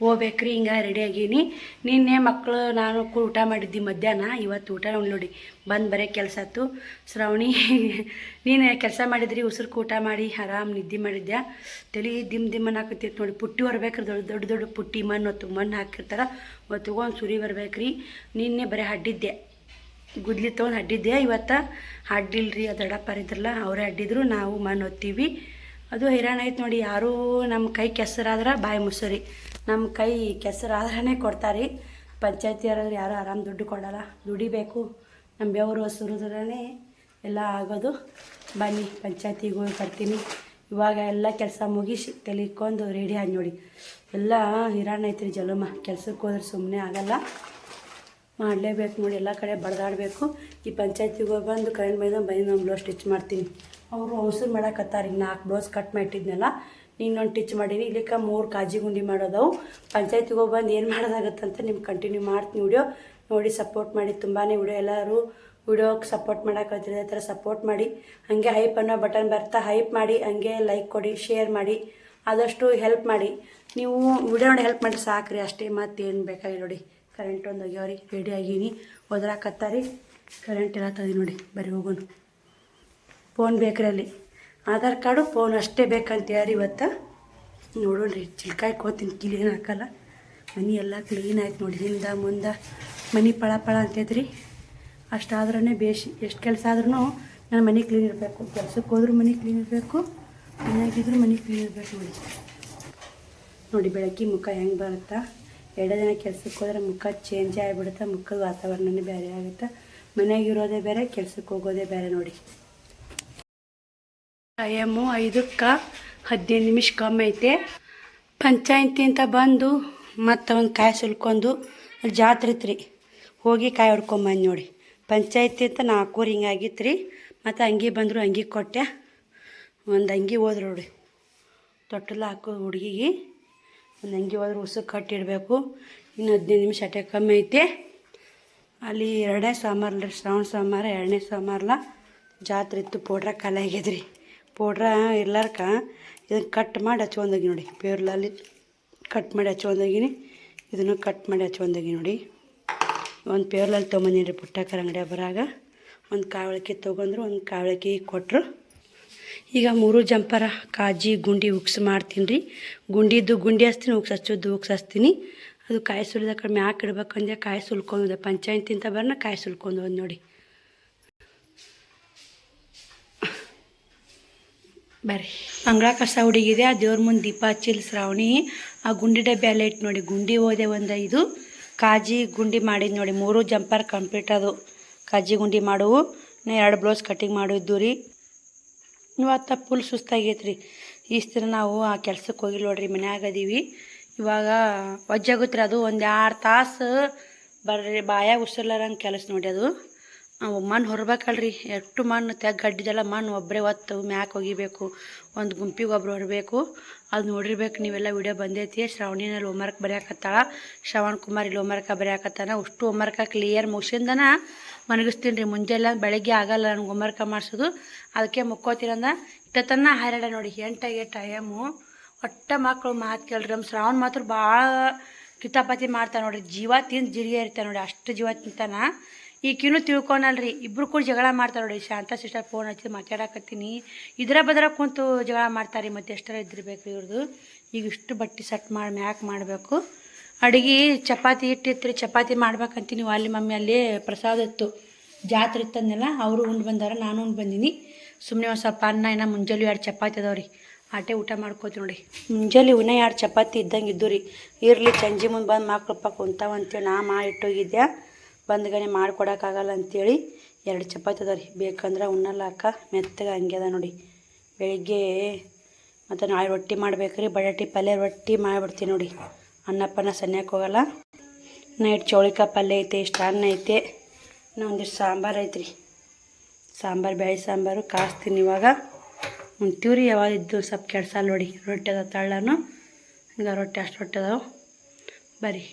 Speaker 1: ಹೋಗ್ಬೇಕ್ರಿ. ಹಿಂಗೆ ರೆಡಿ ಆಗೀನಿ. ನಿನ್ನೆ ಮಕ್ಕಳು ನಾನು ಊಟ ಮಾಡಿದ್ದಿ ಮಧ್ಯಾಹ್ನ. ಇವತ್ತು ಊಟ ನೋಡಿ ಬಂದು ಬರೀ ಕೆಲಸ ಆಯ್ತು. ಶ್ರಾವಣಿ ನೀನು ಕೆಲಸ ಮಾಡಿದ್ರಿ, ಉಸಿರು ಊಟ ಮಾಡಿ ಆರಾಮ್ ನಿದ್ದೆ ಮಾಡಿದ್ದೆ. ತಲೆ ದಿಮ್ ಅನ್ನಕತ್ತೈತೆ ನೋಡಿ. ಪುಟ್ಟಿ ಹೊರ್ಬೇಕ್ರಿ, ದೊಡ್ಡ ಪುಟ್ಟಿ ಮಣ್ಣು ಹಾಕಿರ್ತಾರೆ, ತೊಗೊಂಡು ಸುರಿ ಬರ್ಬೇಕ್ರಿ. ನಿನ್ನೆ ಬರೀ ಅಡ್ಡಿದ್ದೆ, ಗುದ್ಲಿ ತೊಗೊಂಡು ಅಡ್ಡಿದ್ದೆ. ಇವತ್ತು ಅಡ್ಡಿಲ್ರಿ, ಅದು ದಡಪ್ಪರಿದ್ರಲ್ಲ ಅವರೇ ಅಡ್ಡಿದ್ರು. ನಾವು ಮಣ್ಣು ಹೊತ್ತೀವಿ. ಅದು ಹೈರಾಣ ಐತೆ ನೋಡಿ. ಯಾರೂ ನಮ್ಮ ಕೈ ಕೆಸರಾದ್ರೆ ಬಾಯಿ ಮುಸರಿ, ನಮ್ಮ ಕೈ ಕೆಸರಾದ್ರೇ ಕೊಡ್ತಾರೆ. ಪಂಚಾಯತಿ ಯಾರು ಆರಾಮ್ ದುಡ್ಡು ಕೊಡಲ್ಲ, ದುಡಿಬೇಕು. ನಮ್ಮ ಬೆವರು ಸುರಿದ್ರೇ ಎಲ್ಲ ಆಗೋದು. ಬನ್ನಿ ಪಂಚಾಯತಿಗೆ ಹೋಗಿ ಬರ್ತೀನಿ. ಇವಾಗ ಎಲ್ಲ ಕೆಲಸ ಮುಗಿಸಿ ತಲೆಕೊಂಡು ರೆಡಿ ಆಗಿ ನೋಡಿ. ಎಲ್ಲ ಹೈರಾಣ ಐತ್ರಿ ಜಲಮ. ಕೆಲ್ಸಕ್ಕೆ ಹೋದ್ರೆ ಸುಮ್ಮನೆ ಆಗಲ್ಲ, ಮಾಡಲೇಬೇಕು ನೋಡಿ. ಎಲ್ಲ ಕಡೆ ಬಡ್ದಾಡಬೇಕು. ಈ ಪಂಚಾಯತಿಗೆ ಹೋಗಿ ಬಂದು ಕರೆಂಟ್ ಬಂದು ನಾನು ಬ್ಲೌಸ್ ಸ್ಟಿಚ್ ಮಾಡ್ತೀನಿ. ಅವರು ಔಷಧ ಮಾಡಕತ್ತಾರೆ. ಈಗ 4 ಬ್ಲೌಸ್ ಕಟ್ ಮಾಡಿಟ್ಟಿದ್ನಲ್ಲ, ಇನ್ನೊಂದು ಟಿಚ್ ಮಾಡೀನಿ. ಇಲ್ಲಿಕ್ಕೆ 3 ಕಾಜಿ ಗುಂಡಿ ಮಾಡೋದವು. ಪಂಚಾಯತಿಗೆ ಹೋಗಿ ಬಂದು ಏನು ಮಾಡೋದಾಗತ್ತಂತ ನಿಮ್ಗೆ ಕಂಟಿನ್ಯೂ ಮಾಡ್ತೀನಿ ವಿಡಿಯೋ ನೋಡಿ. ಸಪೋರ್ಟ್ ಮಾಡಿ, ತುಂಬಾ ವಿಡಿಯೋ ಎಲ್ಲರೂ ವಿಡಿಯೋಕ್ಕೆ ಸಪೋರ್ಟ್ ಮಾಡೋಕತ್ತೀರಿ. ಅದೇ ಥರ ಸಪೋರ್ಟ್ ಮಾಡಿ. ಹಾಗೆ ಹೈಪ್ ಅನ್ನೋ ಬಟನ್ ಬರ್ತಾ, ಹೈಪ್ ಮಾಡಿ, ಹಂಗೆ ಲೈಕ್ ಕೊಡಿ, ಶೇರ್ ಮಾಡಿ, ಆದಷ್ಟು ಹೆಲ್ಪ್ ಮಾಡಿ. ನೀವು ವಿಡಿಯೋ ನೋಡಿ ಹೆಲ್ಪ್ ಮಾಡಿ ಸಾಕ್ರಿ ಅಷ್ಟೇ, ಮತ್ತೇನು ಬೇಕಾಗಿ ನೋಡಿ. ಕರೆಂಟ್ ಒಂದು ಹೋಗ್ಯಾವ್ರಿ, ರೆಡಿ ಆಗೀನಿ. ಒದ್ರಾಕತ್ತಾರಿ. ಕರೆಂಟ್ ಎಲ್ಲ ತದಿ ನೋಡಿ. ಬರೀ ಹೋಗೋನು. ಫೋನ್ ಬೇಕ್ರಿ ಅಲ್ಲಿ, ಆಧಾರ್ ಕಾರ್ಡು ಫೋನ್ ಅಷ್ಟೇ ಬೇಕಂತ ಯಾರು ಇವತ್ತು ನೋಡೋಣ್ರಿ. ಚಿಲ್ಕಾಯಿ ಕೋತೀನಿ, ಕ್ಲೀನ್ ಹಾಕಲ್ಲ. ಮನೆ ಎಲ್ಲ ಕ್ಲೀನ್ ಆಯ್ತು ನೋಡಿ. ಹಿಂದೆ ಮುಂದೆ ಮನೆ ಪಳ ಅಂತೈತ್ರಿ. ಅಷ್ಟಾದ್ರೇ ಬೇಷಿ. ಎಷ್ಟು ಕೆಲಸ ಆದ್ರೂ ನಾನು ಮನೆ ಕ್ಲೀನ್ ಇರಬೇಕು. ಕೆಲ್ಸಕ್ಕೆ ಹೋದ್ರೂ ಮನೆ ಕ್ಲೀನ್ ಇರಬೇಕು, ಮನೆಯಾಗಿದ್ರು ಮನೆ ಕ್ಲೀನ್ ಇರಬೇಕು ನೋಡಿ. ಬೆಳಗ್ಗೆ ಮುಖ ಹೆಂಗೆ ಬರುತ್ತಾ. 2 ದಿನ ಕೆಲ್ಸಕ್ಕೆ ಹೋದ್ರೆ ಮುಖ ಚೇಂಜ್ ಆಗಿಬಿಡುತ್ತೆ. ಮುಖದ ವಾತಾವರಣನೇ ಬೇರೆ ಆಗುತ್ತೆ. ಮನೆಯಾಗಿರೋದೇ ಬೇರೆ, ಕೆಲ್ಸಕ್ಕೆ ಹೋಗೋದೇ ಬೇರೆ ನೋಡಿ. ಟೈಮು 5:15 ಕಮ್ಮಿ ಐತೆ. ಪಂಚಾಯತಿ ಅಂತ ಬಂದು ಮತ್ತು ಒಂದು ಕಾಯಿ ಸುಲ್ಕೊಂಡು ಅಲ್ಲಿ ಜಾತ್ರೆ ಐತ್ರಿ, ಹೋಗಿ ಕಾಯಿ ಹೊಡ್ಕೊಂಬಂದು ನೋಡಿ. ಪಂಚಾಯತಿ ಅಂತ 4 ಹಿಂಗಾಗಿತ್ತು ರೀ. ಮತ್ತು ಅಂಗಿ ಬಂದರು, ಅಂಗಿ ಕೊಟ್ಟೆ. ಒಂದು ಅಂಗಿ ಹೋದ್ರು ನೋಡಿ, ತೊಟ್ಟಲು ಹಾಕೋ ಹುಡುಗಿಗೆ ಒಂದು ಅಂಗಿ ಹೋದ್ರೆ ಉಸುಕು ಕಟ್ಟಿಡಬೇಕು. ಇನ್ನು 15 ನಿಮಿಷ ಅಷ್ಟೇ ಕಮ್ಮಿ ಐತೆ. ಅಲ್ಲಿ 2ನೇ ಸೋಮವಾರ ರೀ, ಶ್ರಾವಣ ಸೋಮವಾರ 2ನೇ ಸೋಮವಾರಲ್ಲ ಜಾತ್ರೆ ಇತ್ತು. ಪೌಡ್ರ ಖಾಲಿ ಆಗ್ಯದ್ರಿ. ಪೌಡ್ರ ಇರ್ಲಾರ್ಕ ಇದನ್ನು ಕಟ್ ಮಾಡಿ ಹಚ್ಕೊಂಡೋಗಿ ನೋಡಿ. ಪೇರ್ಲಲ್ಲಿ ಕಟ್ ಮಾಡಿ ಹಚ್ಕೊಂಡೋಗಿನಿ. ಇದನ್ನು ಕಟ್ ಮಾಡಿ ಹಚ್ಕೊಂಡೋಗಿ ನೋಡಿ. ಒಂದು ಪೇರ್ಲಲ್ಲಿ ತೊಗೊಂಬಂದಿನಿ ರೀ ಪುಟ್ಟಕ್ಕರ ಅಂಗಡಿ ಬರಾಗ. ಒಂದು ಕಾವಳಿಕೆ ತೊಗೊಂಡ್ರು, ಒಂದು ಕಾವಳಿಕೆ ಕೊಟ್ಟರು. ಈಗ 3 ಜಂಪರ ಕಾಜಿ ಗುಂಡಿ ಉಕ್ಸ್ ಮಾಡ್ತೀನಿ ರೀ. ಗುಂಡಿ ಹಚ್ತೀನಿ, ಉಕ್ಸ್ ಹಚ್ತೀನಿ. ಅದು ಕಾಯಿ ಸುಲಿದ ಕಡೆ ಮ್ಯಾಕ್ ಇಡ್ಬೇಕಂದ್ರೆ ಕಾಯಿ ಸುಲ್ಕೊಂಡು ಪಂಚಾಯತಿ ಅಂತ ಬರ್ನ ಕಾಯಿ ಸುಲ್ಕೊಂಡು ಹೋದ್ ನೋಡಿ. ಬರ್ರಿ. ಅಂಗಳ ಕಸ ಹುಡುಗಿದೆ. ಆ ದೇವ್ರ ಮುಂದೆ ದೀಪ ಹಚ್ಚಿಲ್ಲ ಶ್ರಾವಣಿ. ಆ ಗುಂಡಿ ಡಬ್ಬಿ ಅಲ್ಲೇ ಇಟ್ಟು ನೋಡಿ. ಗುಂಡಿ ಹೋದೆ ಒಂದು 5 ಕಾಜಿ ಗುಂಡಿ ಮಾಡಿದ್ದು ನೋಡಿ. 3 ಜಂಪರ್ ಕಂಪ್ಲೀಟ್ ಅದು ಕಾಜಿ ಗುಂಡಿ ಮಾಡುವು. 2 ಬ್ಲೌಸ್ ಕಟಿಂಗ್ ಮಾಡಿದ್ದು ರೀ. ಇವತ್ತು ಫುಲ್ ಸುಸ್ತಾಗೈತೆ ರೀ. ದಿನ ನಾವು ಆ ಕೆಲ್ಸಕ್ಕೆ ಹೋಗಿಲ್ಲ ನೋಡ್ರಿ, ಮನ್ಯಾಗ ಅದೀವಿ. ಇವಾಗ ವಜ್ಜಾಗುತ್ತೆ ರೀ. ಅದು ಒಂದು 2 ತಾಸು ಬರ್ರಿ ಬಾಯಾಗ ಉಸಿರ್ಲಾರಂಗೆ ಕೆಲಸ ನೋಡಿ. ಅದು ಮಣ್ಣು ಹೊರಬೇಕಲ್ರಿ, ಎಷ್ಟು ಮಣ್ಣು ಗಡ್ಡಿದೆಲ್ಲ ಮಣ್ಣು ಒಬ್ಬರೇ ಒತ್ತು ಮ್ಯಾಕೆ ಒಗಿಬೇಕು, ಒಂದು ಗುಂಪಿಗೆ ಒಬ್ರು ಹೊರಬೇಕು. ಅದು ನೋಡಿರ್ಬೇಕು ನೀವೆಲ್ಲ ವಿಡಿಯೋ ಬಂದೈತಿ. ಶ್ರಾವಣಿನಲ್ಲಿ ಹೋಮ್ವರ್ಕ್ ಬರೆಯಾಕತ್ತಾಳ, ಶ್ರವಣ್ ಕುಮಾರ್ ಇಲ್ಲಿ ಹೋಮ್ವರ್ಕ ಬರೆಯಾಕತ್ತಾನ. ಅಷ್ಟು ಹೋಮ್ವರ್ಕ ಕ್ಲಿಯರ್ ಮುಗಿಸಿಂದನ ಮನಗಿಸ್ತೀನಿ ರೀ. ಮುಂಜಾನೆ ಬೆಳಗ್ಗೆ ಆಗಲ್ಲ ನನಗೆ ಹೋಮ್ವರ್ಕ ಮಾಡಿಸೋದು, ಅದಕ್ಕೆ ಮುಕ್ಕೋತೀರಂದ ಇಟ್ಟತನ ಹಾರಾಡ ನೋಡಿ. 8 ಆಗೈತೆ ಟೈಮು. ಒಟ್ಟ ಮಕ್ಕಳು ಮಾತು ಕೇಳ್ರಿ. ನಮ್ಮ ಶ್ರಾವಣ್ ಮಾತ್ರ ಭಾಳ ಕಿತಾಪತಿ ಮಾಡ್ತಾನೆ ನೋಡಿರಿ. ಜೀವ ತಿಂದು ಜಿರಿಗೆ ಇರ್ತಾನೆ ನೋಡಿ, ಅಷ್ಟು ಜೀವ ತಿಂತಾನ. ಈಕಿನ್ನೂ ತಿಳ್ಕೊನಲ್ರಿ, ಇಬ್ರು ಕೂಡ ಜಗಳ ಮಾಡ್ತಾರೆ ನೋಡಿ. ಶಾಂತ ಸಿಸ್ಟರ್ ಫೋನ್ ಹಚ್ಚಿ ಮಾತಾಡಕತ್ತೀನಿ, ಇದರ ಬದರ ಕುಂತು ಜಗಳ ಮಾಡ್ತಾರೆ. ಮತ್ತು ಎಷ್ಟರ ಇದ್ದಿರ್ಬೇಕು ಇವ್ರದ್ದು. ಈಗ ಇಷ್ಟು ಬಟ್ಟೆ ಸೆಟ್ ಮಾಡಿ ಮ್ಯಾಕ್ ಮಾಡಬೇಕು. ಅಡುಗೆ ಚಪಾತಿ ಇಟ್ಟಿತ್ತು, ಚಪಾತಿ ಮಾಡ್ಬೇಕಂತೀನಿ. ನೀವು ಅಲ್ಲಿ ಮಮ್ಮಿ ಅಲ್ಲಿ ಪ್ರಸಾದ ಇತ್ತು, ಜಾತ್ರೆ ಇತ್ತಂದೆಲ್ಲ ಅವರು ಉಂಡು ಬಂದಾರ, ನಾನು ಉಂಡು ಬಂದೀನಿ. ಸುಮ್ಮನೆ ಒಂದು ಸ್ವಲ್ಪ ಅನ್ನ ಏನೋ ಮುಂಜಾನೆ 2 ಚಪಾತಿ ಅದಾವ್ರಿ, ಆಟೆ ಊಟ ಮಾಡ್ಕೋತೀವಿ ನೋಡಿ. ಮುಂಜಾನೆ ಇನ್ನೂ 2 ಚಪಾತಿ ಇದ್ದಂಗೆ ಇದ್ದು ರೀ. ಇರಲಿ ಸಂಜೆ ಮುಂದೆ ಬಂದು ಮಕ್ಕಳಪ್ಪ ಕುಂತಾವಂತೇಳಿ ನಾ ಮಾಡಿಟ್ಟೋಗಿದ್ದೆ. ಬಂದ್ಗನೆ ಮಾಡ್ಕೊಡೋಕ್ಕಾಗಲ್ಲ ಅಂಥೇಳಿ 2 ಚಪಾತಿ ಅದಾವ್ರಿ. ಬೇಕಂದ್ರೆ ಉಣ್ಣಲ್ಲ ಅಕ್ಕ, ಮೆತ್ತಗೆ ಹಂಗೆ ಅದ ನೋಡಿ. ಬೆಳಿಗ್ಗೆ ಮತ್ತು ನಾಳೆ ರೊಟ್ಟಿ ಮಾಡ್ಬೇಕ್ರಿ, ಬಟಾಟಿ ಪಲ್ಯ ರೊಟ್ಟಿ ಮಾಡಿಬಿಡ್ತೀನಿ ನೋಡಿ. ಅನ್ನಪ್ಪನ ಸನ್ಯಕ್ಕೆ ಹೋಗಲ್ಲ. ನೈಟ್ ಚೌಳಿಕಾಯಿ ಪಲ್ಯ ಐತೆ, ಇಷ್ಟು ಅನ್ನ ಐತೆ, ಇನ್ನೊಂದಿಷ್ಟು ಸಾಂಬಾರು ಐತ್ರಿ. ಸಾಂಬಾರು ಬೇಳೆ ಸಾಂಬಾರು ಕಾಸ್ತೀನಿ ಇವಾಗ. ಉಣ್ತೀವ್ರಿ. ಯಾವಾಗ ಇದ್ದು ಸ್ವಲ್ಪ ಕೆಡ್ಸಲ್ಲ ನೋಡಿ. ರೊಟ್ಟಿ ಅದ ತಳ್ಳನು, ಈಗ ರೊಟ್ಟಿ ಅಷ್ಟು ರೊಟ್ಟಿ ಅದಾವೆ. ಬರ್ರಿ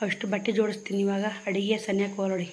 Speaker 1: ಅಷ್ಟು ಬಟ್ಟೆ ಜೋಡಿಸ್ತೀನಿ ಇವಾಗ. ಅಡುಗೆ ಸನ್ಯಕ್ಕೆ ಹೋಗಿ ನೋಡಿ.